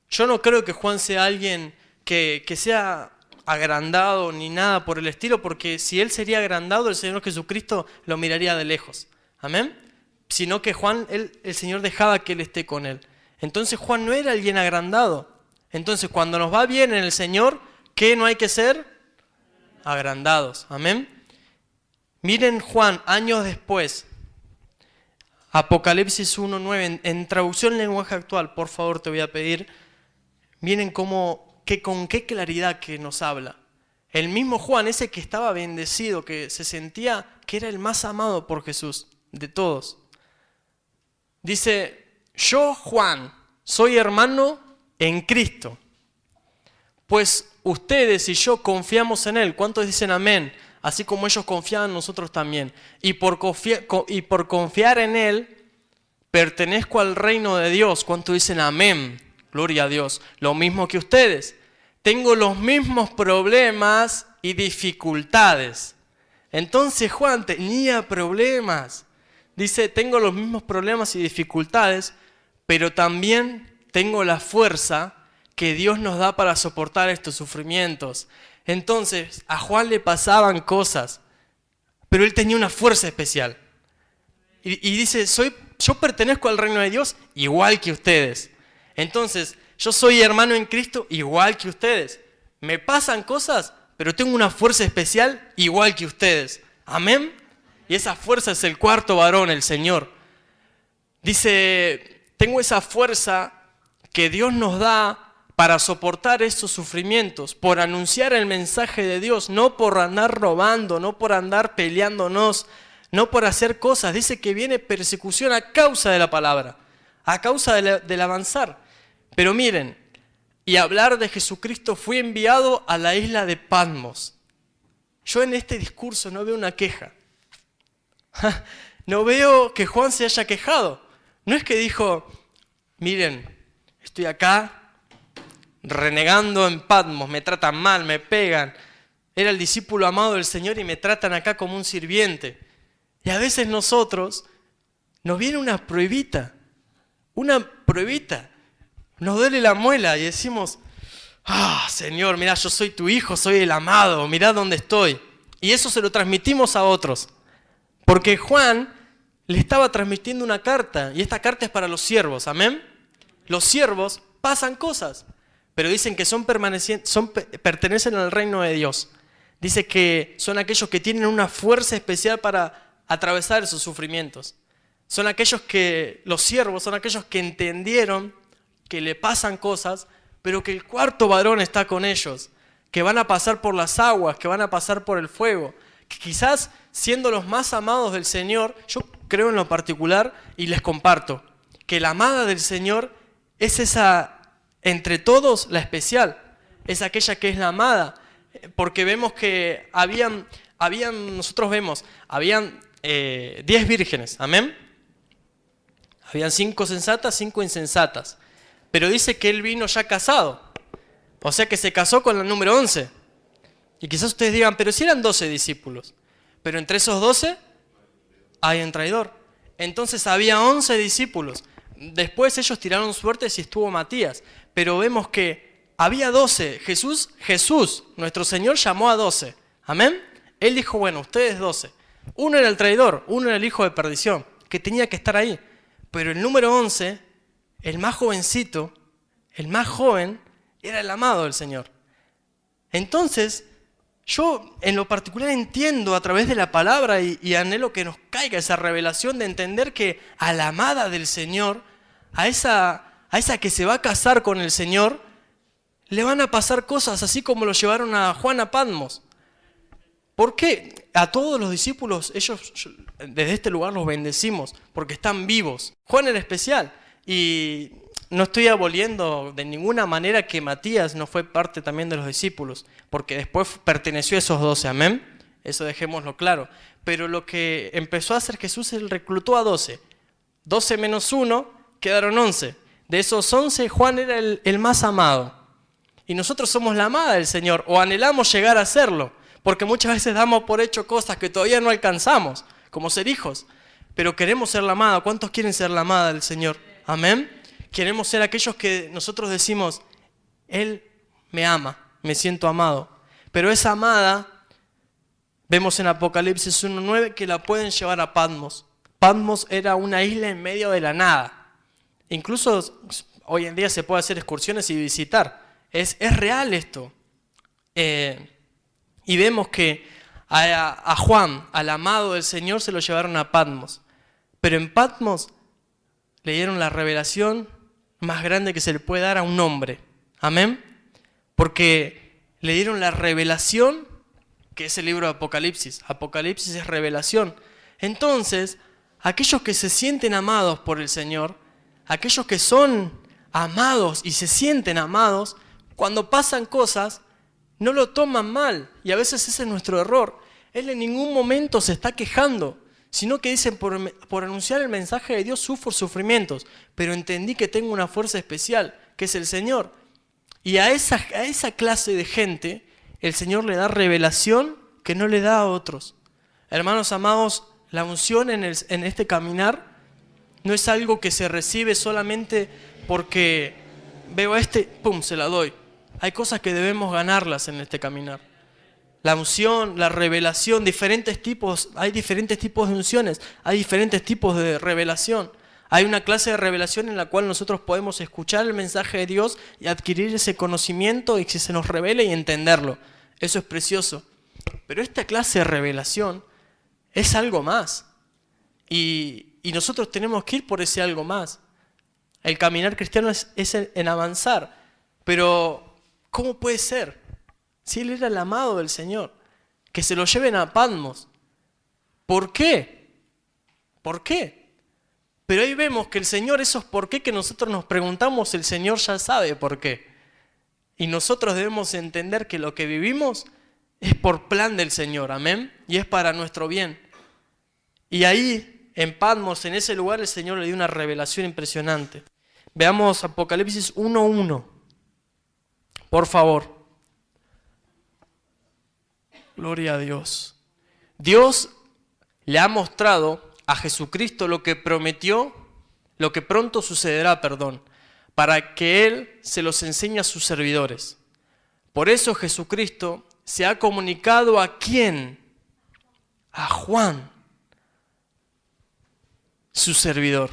Yo no creo que Juan sea alguien que sea agrandado ni nada por el estilo, porque si él sería agrandado, el Señor Jesucristo lo miraría de lejos. Amén. Sino que Juan, el Señor dejaba que él esté con él. Entonces Juan no era alguien agrandado. Entonces cuando nos va bien en el Señor, ¿qué no hay que ser? Agrandados. Amén. Miren Juan, años después, Apocalipsis 1:9, en traducción en lenguaje actual, por favor te voy a pedir, miren con qué claridad que nos habla. El mismo Juan, ese que estaba bendecido, que se sentía que era el más amado por Jesús, de todos. Dice, yo Juan, soy hermano en Cristo, pues ustedes y yo confiamos en Él. ¿Cuántos dicen amén? Así como ellos confiaban, nosotros también. Y por confiar en Él, pertenezco al reino de Dios. ¿Cuántos dicen amén? Gloria a Dios. Lo mismo que ustedes. Tengo los mismos problemas y dificultades. Entonces Juan tenía problemas. Dice, tengo los mismos problemas y dificultades, pero también tengo la fuerza que Dios nos da para soportar estos sufrimientos. Entonces, a Juan le pasaban cosas, pero él tenía una fuerza especial. Y dice, yo pertenezco al reino de Dios igual que ustedes. Entonces, yo soy hermano en Cristo igual que ustedes. Me pasan cosas, pero tengo una fuerza especial igual que ustedes. Amén. Y esa fuerza es el cuarto varón, el Señor. Dice, tengo esa fuerza que Dios nos da para soportar estos sufrimientos, por anunciar el mensaje de Dios, no por andar robando, no por andar peleándonos, no por hacer cosas. Dice que viene persecución a causa de la palabra, a causa del avanzar. Pero miren, y hablar de Jesucristo fui enviado a la isla de Patmos. Yo en este discurso no veo una queja. No veo que Juan se haya quejado. No es que dijo, miren, estoy acá renegando en Patmos, me tratan mal, me pegan. Era el discípulo amado del Señor y me tratan acá como un sirviente. Y a veces nosotros nos viene una pruebita. Nos duele la muela y decimos, Señor, mirá, yo soy tu hijo, soy el amado, mirá dónde estoy. Y eso se lo transmitimos a otros. Porque Juan le estaba transmitiendo una carta, y esta carta es para los siervos, ¿amén? Los siervos pasan cosas, pero dicen que pertenecen al reino de Dios. Dice que son aquellos que tienen una fuerza especial para atravesar esos sufrimientos. Los siervos son aquellos que entendieron que le pasan cosas, pero que el cuarto varón está con ellos, que van a pasar por las aguas, que van a pasar por el fuego, que quizás siendo los más amados del Señor, yo creo en lo particular y les comparto, que la amada del Señor es esa, entre todos, la especial, es aquella que es la amada, porque vemos que habían 10 vírgenes, amén. Habían 5 sensatas, 5 insensatas. Pero dice que él vino ya casado. O sea que se casó con la número 11. Y quizás ustedes digan, pero si eran 12 discípulos. Pero entre esos 12 hay un traidor. Entonces había 11 discípulos. Después ellos tiraron suertes y estuvo Matías. Pero vemos que había 12. Jesús, nuestro Señor, llamó a 12. Amén. Él dijo, bueno, ustedes 12. Uno era el traidor, uno era el hijo de perdición, que tenía que estar ahí. Pero el número 11, el más jovencito, el más joven, era el amado del Señor. Entonces, yo en lo particular entiendo a través de la palabra y anhelo que nos caiga esa revelación de entender que a la amada del Señor, a esa que se va a casar con el Señor, le van a pasar cosas así como lo llevaron a Juan a Patmos. ¿Por qué? A todos los discípulos, desde este lugar los bendecimos, porque están vivos. Juan era especial, y no estoy aboliendo de ninguna manera que Matías no fue parte también de los discípulos, porque después perteneció a esos 12, amén. Eso dejémoslo claro. Pero lo que empezó a hacer Jesús, él reclutó a 12. 12 menos 1, quedaron 11. De esos 11, Juan era el más amado. Y nosotros somos la amada del Señor, o anhelamos llegar a serlo. Porque muchas veces damos por hecho cosas que todavía no alcanzamos, como ser hijos. Pero queremos ser la amada. ¿Cuántos quieren ser la amada del Señor? Amén. Queremos ser aquellos que nosotros decimos, Él me ama, me siento amado. Pero esa amada, vemos en Apocalipsis 1:9 que la pueden llevar a Patmos. Patmos era una isla en medio de la nada. Incluso hoy en día se puede hacer excursiones y visitar. Es real esto. Y vemos que a Juan, al amado del Señor, se lo llevaron a Patmos. Pero en Patmos le dieron la revelación más grande que se le puede dar a un hombre. Amén. Porque le dieron la revelación, que es el libro de Apocalipsis. Apocalipsis es revelación. Entonces, aquellos que se sienten amados por el Señor, aquellos que son amados y se sienten amados, cuando pasan cosas, no lo toman mal, y a veces ese es nuestro error. Él en ningún momento se está quejando, sino que dicen, por anunciar el mensaje de Dios sufro sufrimientos, pero entendí que tengo una fuerza especial, que es el Señor. Y a esa clase de gente, el Señor le da revelación que no le da a otros. Hermanos amados, la unción en este caminar no es algo que se recibe solamente porque veo a este, pum, se la doy. Hay cosas que debemos ganarlas en este caminar. La unción, la revelación, hay diferentes tipos de unciones, hay diferentes tipos de revelación. Hay una clase de revelación en la cual nosotros podemos escuchar el mensaje de Dios y adquirir ese conocimiento y que se nos revele y entenderlo. Eso es precioso. Pero esta clase de revelación es algo más. Y nosotros tenemos que ir por ese algo más. El caminar cristiano es en avanzar. Pero ¿cómo puede ser? Si él era el amado del Señor, que se lo lleven a Patmos. ¿Por qué? ¿Por qué? Pero ahí vemos que el Señor, esos por qué que nosotros nos preguntamos, el Señor ya sabe por qué. Y nosotros debemos entender que lo que vivimos es por plan del Señor, amén, y es para nuestro bien. Y ahí, en Patmos, en ese lugar, el Señor le dio una revelación impresionante. Veamos Apocalipsis 1:1. Por favor. Gloria a Dios. Dios le ha mostrado a Jesucristo lo que prometió, lo que pronto sucederá, para que Él se los enseñe a sus servidores. Por eso Jesucristo se ha comunicado ¿a quién? A Juan, su servidor,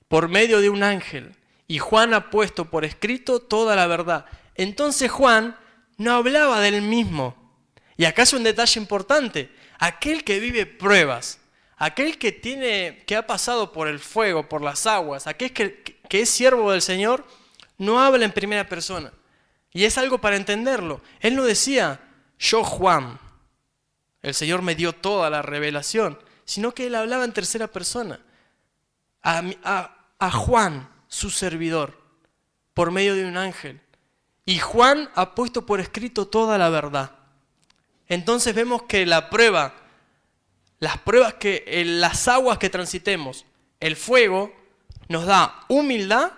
por medio de un ángel. Y Juan ha puesto por escrito toda la verdad. Entonces Juan no hablaba de él mismo. Y acá es un detalle importante. Aquel que vive pruebas, aquel que ha pasado por el fuego, por las aguas, aquel que es siervo del Señor, no habla en primera persona. Y es algo para entenderlo. Él no decía, yo Juan, el Señor me dio toda la revelación, sino que él hablaba en tercera persona. A Juan, su servidor, por medio de un ángel. Y Juan ha puesto por escrito toda la verdad. Entonces vemos que las pruebas las aguas que transitemos, el fuego, nos da humildad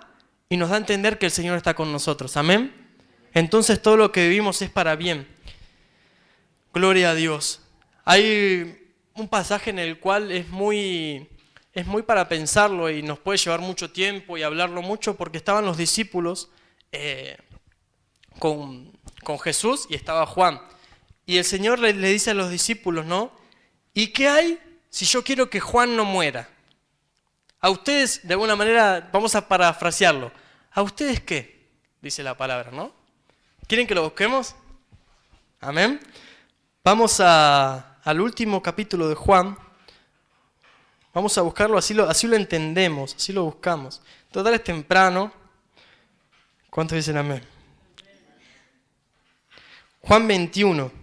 y nos da a entender que el Señor está con nosotros. Amén. Entonces todo lo que vivimos es para bien. Gloria a Dios. Hay un pasaje en el cual es muy para pensarlo y nos puede llevar mucho tiempo y hablarlo mucho, porque estaban los discípulos con Jesús y estaba Juan. Y el Señor le dice a los discípulos, ¿no? ¿Y qué hay si yo quiero que Juan no muera? A ustedes, de alguna manera, vamos a parafrasearlo. ¿A ustedes qué? Dice la palabra, ¿no? ¿Quieren que lo busquemos? Amén. Vamos al último capítulo de Juan. Vamos a buscarlo, así lo entendemos, así lo buscamos. Total es temprano. ¿Cuántos dicen amén? Juan 21.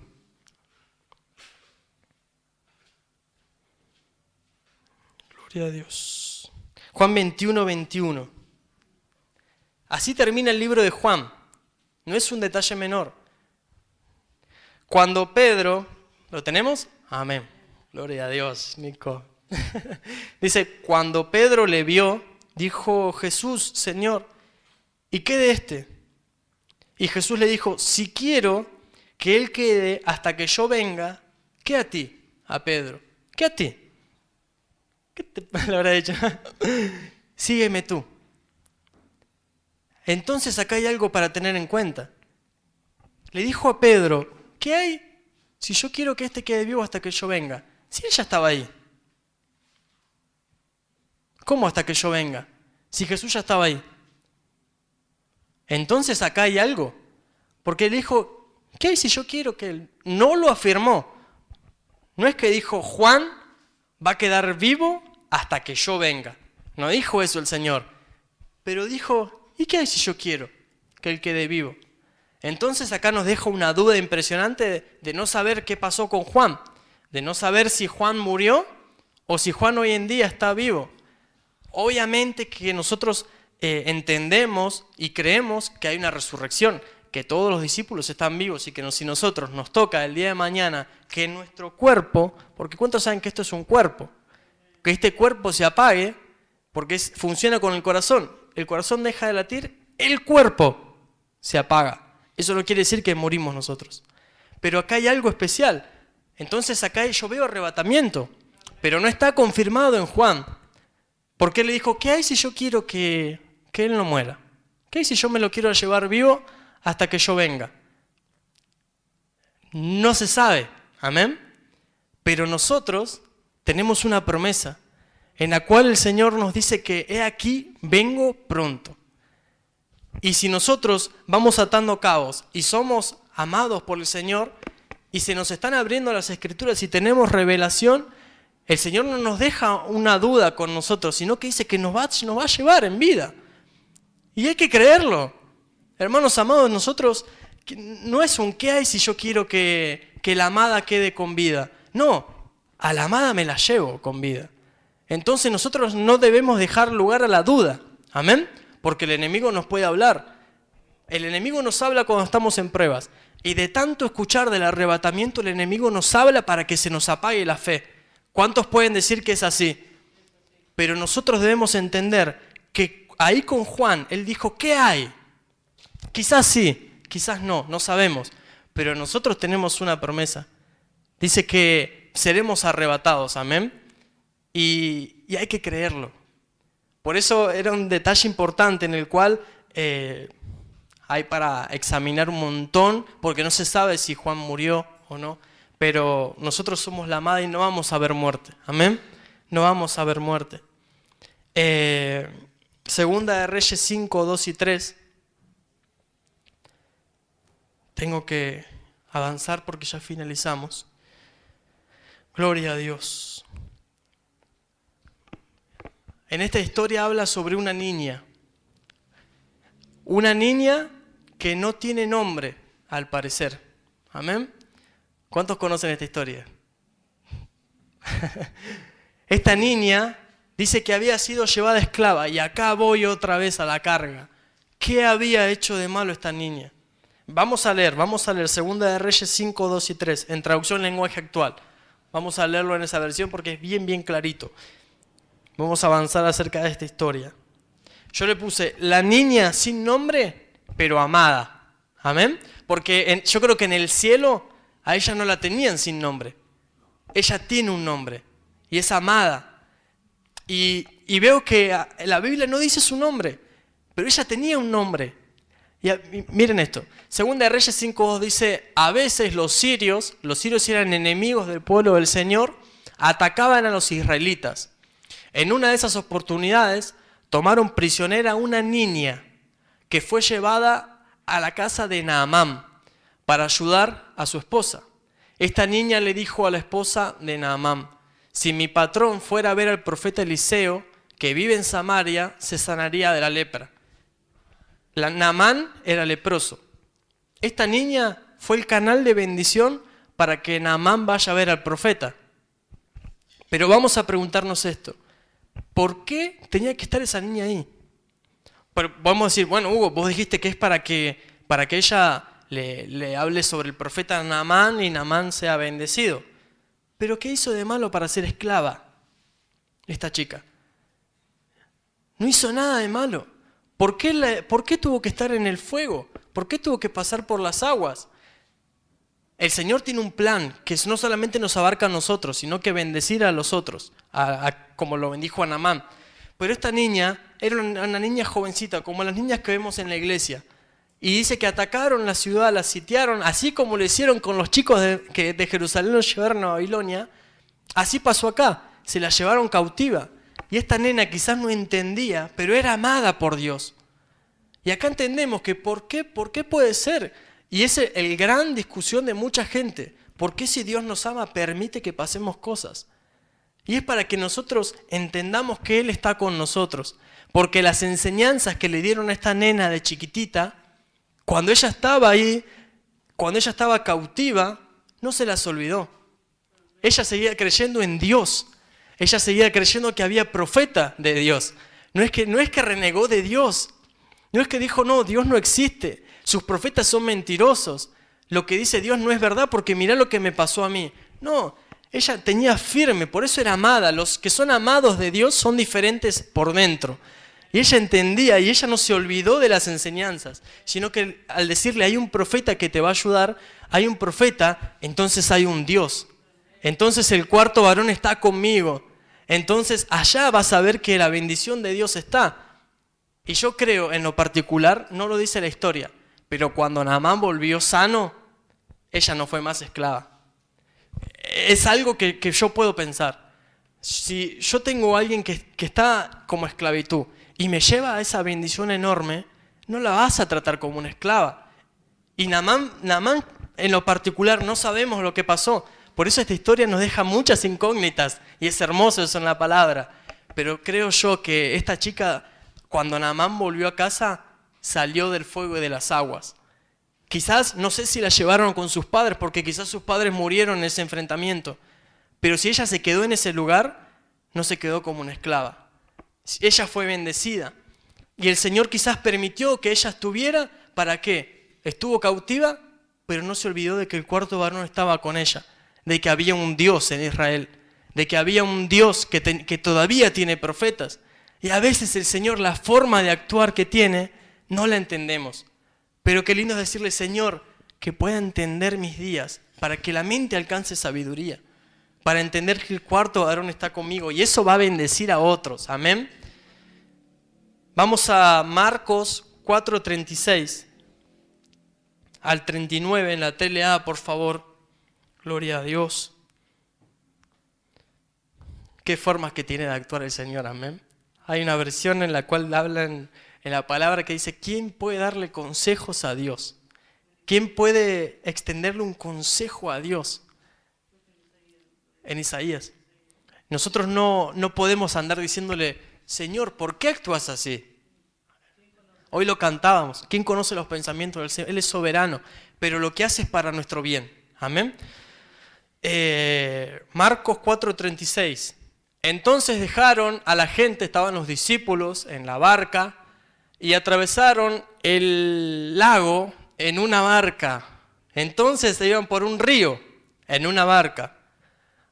Gloria a Dios. Juan 21, 21. Así termina el libro de Juan. No es un detalle menor. Cuando Pedro, ¿lo tenemos? Amén. Gloria a Dios, Nico. Dice, cuando Pedro le vio, dijo Jesús, Señor, ¿y qué de este? Y Jesús le dijo, si quiero que él quede hasta que yo venga, ¿qué a ti? A Pedro. ¿Qué a ti? ¿Qué te le habrá dicho? Sígueme tú. Entonces acá hay algo para tener en cuenta. Le dijo a Pedro, ¿qué hay si yo quiero que este quede vivo hasta que yo venga? Si él ya estaba ahí. ¿Cómo hasta que yo venga? Si Jesús ya estaba ahí. Entonces acá hay algo. Porque él dijo, ¿qué hay si yo quiero que él? No lo afirmó. No es que dijo, Juan va a quedar vivo hasta que yo venga. No dijo eso el Señor. Pero dijo, ¿y qué hay si yo quiero que él quede vivo? Entonces acá nos deja una duda impresionante de no saber qué pasó con Juan. De no saber si Juan murió o si Juan hoy en día está vivo. Obviamente que nosotros entendemos y creemos que hay una resurrección, que todos los discípulos están vivos y que si nosotros nos toca el día de mañana que nuestro cuerpo, porque ¿cuántos saben que esto es un cuerpo? Que este cuerpo se apague, porque funciona con el corazón deja de latir, el cuerpo se apaga. Eso no quiere decir que morimos nosotros. Pero acá hay algo especial. Entonces acá yo veo arrebatamiento, pero no está confirmado en Juan. Porque él le dijo, ¿qué hay si yo quiero que él no muera? ¿Qué hay si yo me lo quiero llevar vivo hasta que yo venga? No se sabe, amén. Pero nosotros tenemos una promesa en la cual el Señor nos dice que he aquí, vengo pronto. Y si nosotros vamos atando cabos y somos amados por el Señor y se nos están abriendo las Escrituras y tenemos revelación, el Señor no nos deja una duda con nosotros, sino que dice que nos va a llevar en vida. Y hay que creerlo. Hermanos amados, nosotros no es un ¿qué hay si yo quiero que la amada quede con vida? No, a la amada me la llevo con vida. Entonces nosotros no debemos dejar lugar a la duda. Amén. Porque el enemigo nos puede hablar. El enemigo nos habla cuando estamos en pruebas. Y de tanto escuchar del arrebatamiento, el enemigo nos habla para que se nos apague la fe. ¿Cuántos pueden decir que es así? Pero nosotros debemos entender que ahí con Juan, él dijo, ¿qué hay? Quizás sí, quizás no sabemos. Pero nosotros tenemos una promesa. Dice que seremos arrebatados, amén. Y hay que creerlo. Por eso era un detalle importante en el cual hay para examinar un montón, porque no se sabe si Juan murió o no, pero nosotros somos la amada y no vamos a ver muerte, amén. No vamos a ver muerte. Segunda de Reyes 5, 2 y 3. Tengo que avanzar porque ya finalizamos. Gloria a Dios. En esta historia habla sobre una niña. Una niña que no tiene nombre, al parecer. ¿Amén? ¿Cuántos conocen esta historia? Esta niña dice que había sido llevada esclava y acá voy otra vez a la carga. ¿Qué había hecho de malo esta niña? Vamos a leer 2 de Reyes 5, 2 y 3, en traducción lenguaje actual. Vamos a leerlo en esa versión porque es bien clarito. Vamos a avanzar acerca de esta historia. Yo le puse la niña sin nombre, pero amada. ¿Amén? Porque yo creo que en el cielo a ella no la tenían sin nombre. Ella tiene un nombre y es amada. Y veo que la Biblia no dice su nombre, pero ella tenía un nombre. Y miren esto, 2 de Reyes 5.2 dice, a veces los sirios eran enemigos del pueblo del Señor, atacaban a los israelitas. En una de esas oportunidades tomaron prisionera a una niña que fue llevada a la casa de Naamán para ayudar a su esposa. Esta niña le dijo a la esposa de Naamán, si mi patrón fuera a ver al profeta Eliseo, que vive en Samaria, se sanaría de la lepra. Naamán era leproso. Esta niña fue el canal de bendición para que Naamán vaya a ver al profeta. Pero vamos a preguntarnos esto. ¿Por qué tenía que estar esa niña ahí? Pero vamos a decir, bueno, Hugo, vos dijiste que es para que ella le hable sobre el profeta Naamán y Naamán sea bendecido. ¿Pero qué hizo de malo para ser esclava esta chica? No hizo nada de malo. ¿Por qué tuvo que estar en el fuego? ¿Por qué tuvo que pasar por las aguas? El Señor tiene un plan que no solamente nos abarca a nosotros, sino que bendecir a los otros, como lo bendijo a Naamán. Pero esta niña era una niña jovencita, como las niñas que vemos en la iglesia. Y dice que atacaron la ciudad, la sitiaron, así como lo hicieron con los chicos que de Jerusalén los llevaron a Babilonia. Así pasó acá, se la llevaron cautiva. Y esta nena quizás no entendía, pero era amada por Dios. Y acá entendemos que ¿por qué puede ser? Y esa es la gran discusión de mucha gente. ¿Por qué si Dios nos ama permite que pasemos cosas? Y es para que nosotros entendamos que Él está con nosotros. Porque las enseñanzas que le dieron a esta nena de chiquitita, cuando ella estaba ahí, cuando ella estaba cautiva, no se las olvidó. Ella seguía creyendo en Dios. Ella seguía creyendo que había profeta de Dios. No es que renegó de Dios. No es que dijo, no, Dios no existe. Sus profetas son mentirosos. Lo que dice Dios no es verdad porque mirá lo que me pasó a mí. No, ella tenía firme, por eso era amada. Los que son amados de Dios son diferentes por dentro. Y ella entendía y ella no se olvidó de las enseñanzas, sino que al decirle hay un profeta que te va a ayudar, hay un profeta, entonces hay un Dios. Entonces el cuarto varón está conmigo. Entonces allá vas a ver que la bendición de Dios está. Y yo creo en lo particular, no lo dice la historia, pero cuando Naamán volvió sano, ella no fue más esclava. Es algo que yo puedo pensar. Si yo tengo a alguien que está como esclavitud y me lleva a esa bendición enorme, no la vas a tratar como una esclava. Y Naamán en lo particular no sabemos lo que pasó. Por eso esta historia nos deja muchas incógnitas y es hermoso eso en la palabra. Pero creo yo que esta chica, cuando Naamán volvió a casa, salió del fuego y de las aguas. Quizás, no sé si la llevaron con sus padres, porque quizás sus padres murieron en ese enfrentamiento. Pero si ella se quedó en ese lugar, no se quedó como una esclava. Ella fue bendecida. Y el Señor quizás permitió que ella estuviera, ¿para qué? Estuvo cautiva, pero no se olvidó de que el cuarto varón estaba con ella. De que había un Dios en Israel. De que había un Dios que todavía tiene profetas. Y a veces el Señor, la forma de actuar que tiene, no la entendemos. Pero qué lindo es decirle, Señor, que pueda entender mis días, para que la mente alcance sabiduría. para entender que el cuarto varón está conmigo y eso va a bendecir a otros. Amén. Vamos a Marcos 4:36 al 39 en la TLA, por favor. Gloria a Dios. Qué formas que tiene de actuar el Señor, amén. Hay una versión en la cual hablan en la palabra que dice, ¿quién puede darle consejos a Dios? ¿Quién puede extenderle un consejo a Dios? En Isaías. Nosotros no podemos andar diciéndole, Señor, ¿por qué actúas así? Hoy lo cantábamos. ¿Quién conoce los pensamientos del Señor? Él es soberano, pero lo que hace es para nuestro bien. Amén. Marcos 4:36. Entonces dejaron a la gente, estaban los discípulos en la barca, y atravesaron el lago en una barca. Entonces se iban por un río en una barca.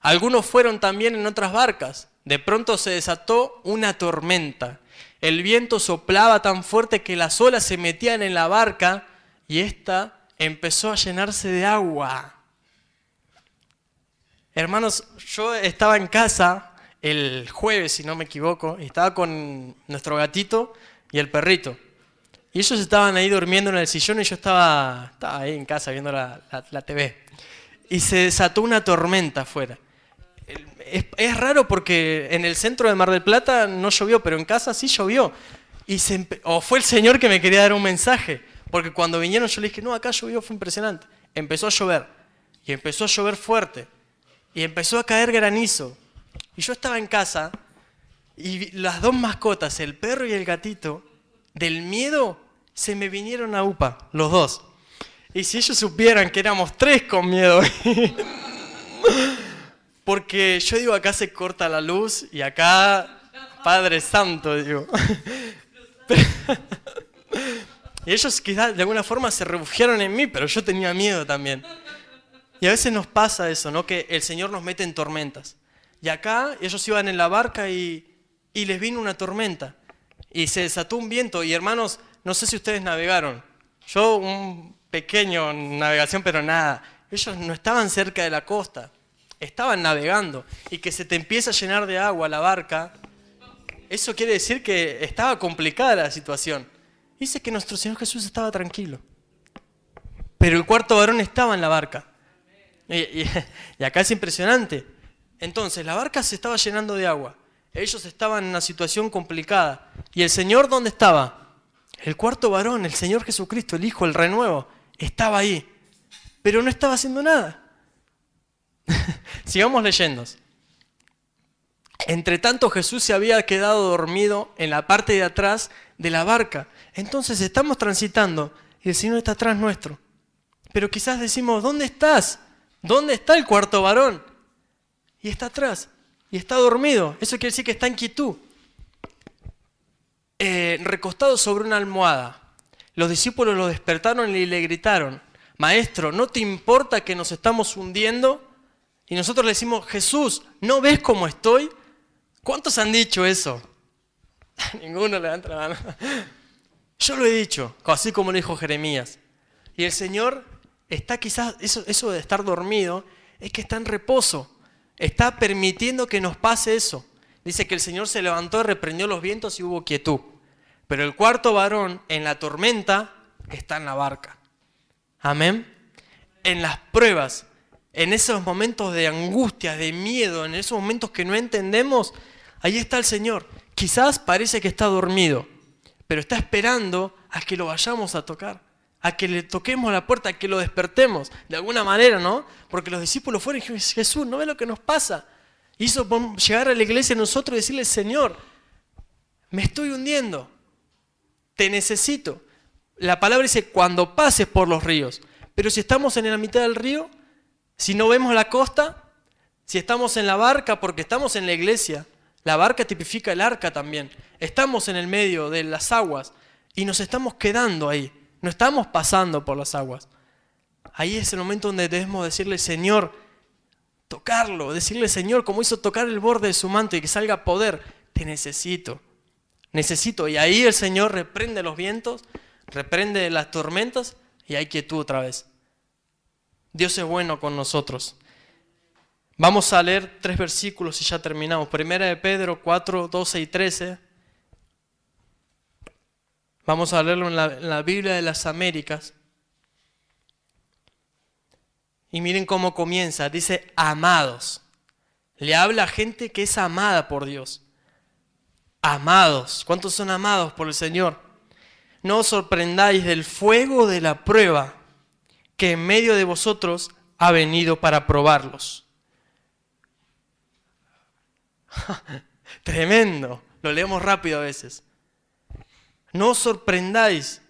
Algunos fueron también en otras barcas. De pronto se desató una tormenta. El viento soplaba tan fuerte que las olas se metían en la barca y ésta empezó a llenarse de agua. Hermanos, yo estaba en casa el jueves, si no me equivoco, y estaba con nuestro gatito y el perrito. Y ellos estaban ahí durmiendo en el sillón y yo estaba ahí en casa viendo la TV. Y se desató una tormenta afuera. Es raro porque en el centro de Mar del Plata no llovió, pero en casa sí llovió. O fue el Señor que me quería dar un mensaje. Porque cuando vinieron yo le dije, no, acá llovió, fue impresionante. Empezó a llover. Y empezó a llover fuerte. Y empezó a caer granizo. Y yo estaba en casa y las dos mascotas, el perro y el gatito, del miedo se me vinieron a UPA, los dos. Y si ellos supieran que éramos 3 con miedo. Porque yo digo, acá se corta la luz y acá, Padre Santo, digo. Y ellos quizás de alguna forma se refugiaron en mí, pero yo tenía miedo también. Y a veces nos pasa eso, ¿no? Que el Señor nos mete en tormentas. Y acá ellos iban en la barca y les vino una tormenta. Y se desató un viento. Y hermanos, no sé si ustedes navegaron. Yo un pequeño navegación, pero nada. Ellos no estaban cerca de la costa. Estaban navegando. Y que se te empieza a llenar de agua la barca. Eso quiere decir que estaba complicada la situación. Dice que nuestro Señor Jesús estaba tranquilo. Pero el cuarto varón estaba en la barca. Y acá es impresionante. Entonces, la barca se estaba llenando de agua. Ellos estaban en una situación complicada. ¿Y el Señor dónde estaba? El cuarto varón, el Señor Jesucristo, el Hijo, el renuevo, estaba ahí. Pero no estaba haciendo nada. Sigamos leyendo. Entre tanto, Jesús se había quedado dormido en la parte de atrás de la barca. Entonces estamos transitando y el Señor está atrás nuestro. Pero quizás decimos, ¿dónde estás? ¿Dónde está el cuarto varón? Y está atrás, y está dormido. Eso quiere decir que está en quietud. Recostado sobre una almohada. Los discípulos lo despertaron y le gritaron, Maestro, ¿no te importa que nos estamos hundiendo? Y nosotros le decimos, Jesús, ¿no ves cómo estoy? ¿Cuántos han dicho eso? Ninguno levanta la mano. Yo lo he dicho, así como lo dijo Jeremías. Y el Señor está quizás, eso de estar dormido, es que está en reposo. Está permitiendo que nos pase eso. Dice que el Señor se levantó y reprendió los vientos y hubo quietud. Pero el cuarto varón en la tormenta está en la barca. Amén. En las pruebas, en esos momentos de angustia, de miedo, en esos momentos que no entendemos, ahí está el Señor. Quizás parece que está dormido, pero está esperando a que lo vayamos a tocar. A que le toquemos la puerta, a que lo despertemos, de alguna manera, ¿no? Porque los discípulos fueron y dijeron, Jesús, ¿no ves lo que nos pasa? Hizo llegar a la iglesia nosotros y decirle, Señor, me estoy hundiendo, te necesito. La palabra dice, cuando pases por los ríos. Pero si estamos en la mitad del río, si no vemos la costa, si estamos en la barca, porque estamos en la iglesia, la barca tipifica el arca también. Estamos en el medio de las aguas y nos estamos quedando ahí. No estamos pasando por las aguas. Ahí es el momento donde debemos decirle, Señor, tocarlo, decirle, Señor, como hizo tocar el borde de su manto y que salga poder, te necesito. Y ahí el Señor reprende los vientos, reprende las tormentas y hay quietud otra vez. Dios es bueno con nosotros. Vamos a leer 3 versículos y ya terminamos. Primera de Pedro 4, 12 y 13. Vamos a leerlo en la Biblia de las Américas. Y miren cómo comienza. Dice, amados. Le habla a gente que es amada por Dios. Amados. ¿Cuántos son amados por el Señor? No os sorprendáis del fuego de la prueba que en medio de vosotros ha venido para probarlos. Tremendo. Lo leemos rápido a veces. No os sorprendáis.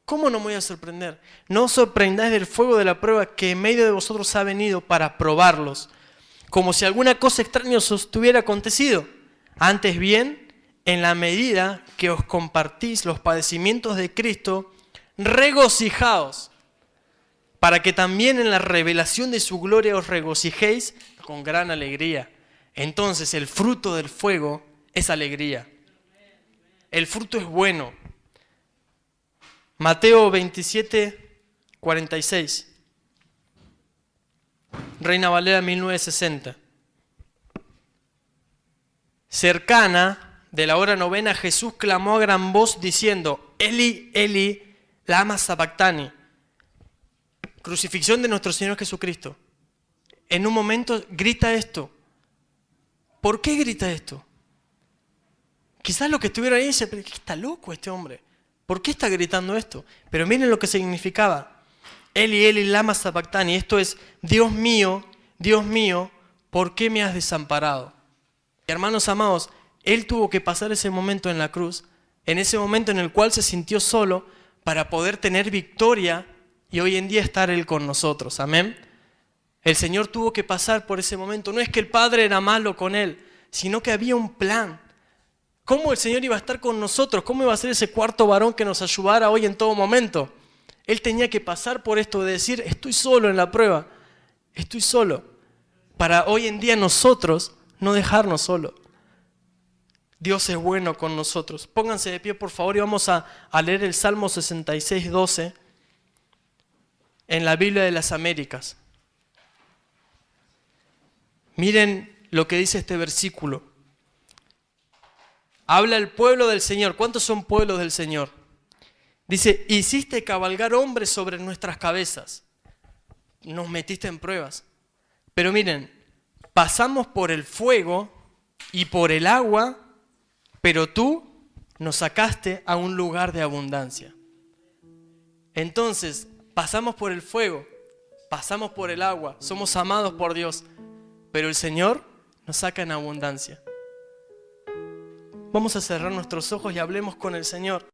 ¿Cómo no me voy a sorprender? No os sorprendáis del fuego de la prueba que en medio de vosotros ha venido para probarlos, como si alguna cosa extraña os hubiera acontecido. Antes bien, en la medida que os compartís los padecimientos de Cristo, regocijaos, para que también en la revelación de su gloria os regocijéis con gran alegría. Entonces el fruto del fuego es alegría. El fruto es bueno. Mateo 27, 46. Reina Valera 1960. Cercana de la hora novena, Jesús clamó a gran voz diciendo, Eli, Eli, lama sabactani. Crucifixión de nuestro Señor Jesucristo. En un momento grita esto. ¿Por qué grita esto? Quizás los que estuvieron ahí dicen, pero está loco este hombre. ¿Por qué está gritando esto? Pero miren lo que significaba. Eli, Eli, lama sabactani. Esto es, Dios mío, ¿por qué me has desamparado? Y hermanos amados, Él tuvo que pasar ese momento en la cruz, en ese momento en el cual se sintió solo, para poder tener victoria y hoy en día estar Él con nosotros. Amén. El Señor tuvo que pasar por ese momento. No es que el Padre era malo con Él, sino que había un plan. ¿Cómo el Señor iba a estar con nosotros? ¿Cómo iba a ser ese cuarto varón que nos ayudara hoy en todo momento? Él tenía que pasar por esto de decir, estoy solo en la prueba, estoy solo. Para hoy en día nosotros no dejarnos solo. Dios es bueno con nosotros. Pónganse de pie, por favor, y vamos a leer el Salmo 66, 12 en la Biblia de las Américas. Miren lo que dice este versículo. Habla el pueblo del Señor. ¿Cuántos son pueblos del Señor? Dice, hiciste cabalgar hombres sobre nuestras cabezas. Nos metiste en pruebas. Pero miren, pasamos por el fuego y por el agua, pero tú nos sacaste a un lugar de abundancia. Entonces, pasamos por el fuego, pasamos por el agua, somos amados por Dios, pero el Señor nos saca en abundancia. Vamos a cerrar nuestros ojos y hablemos con el Señor.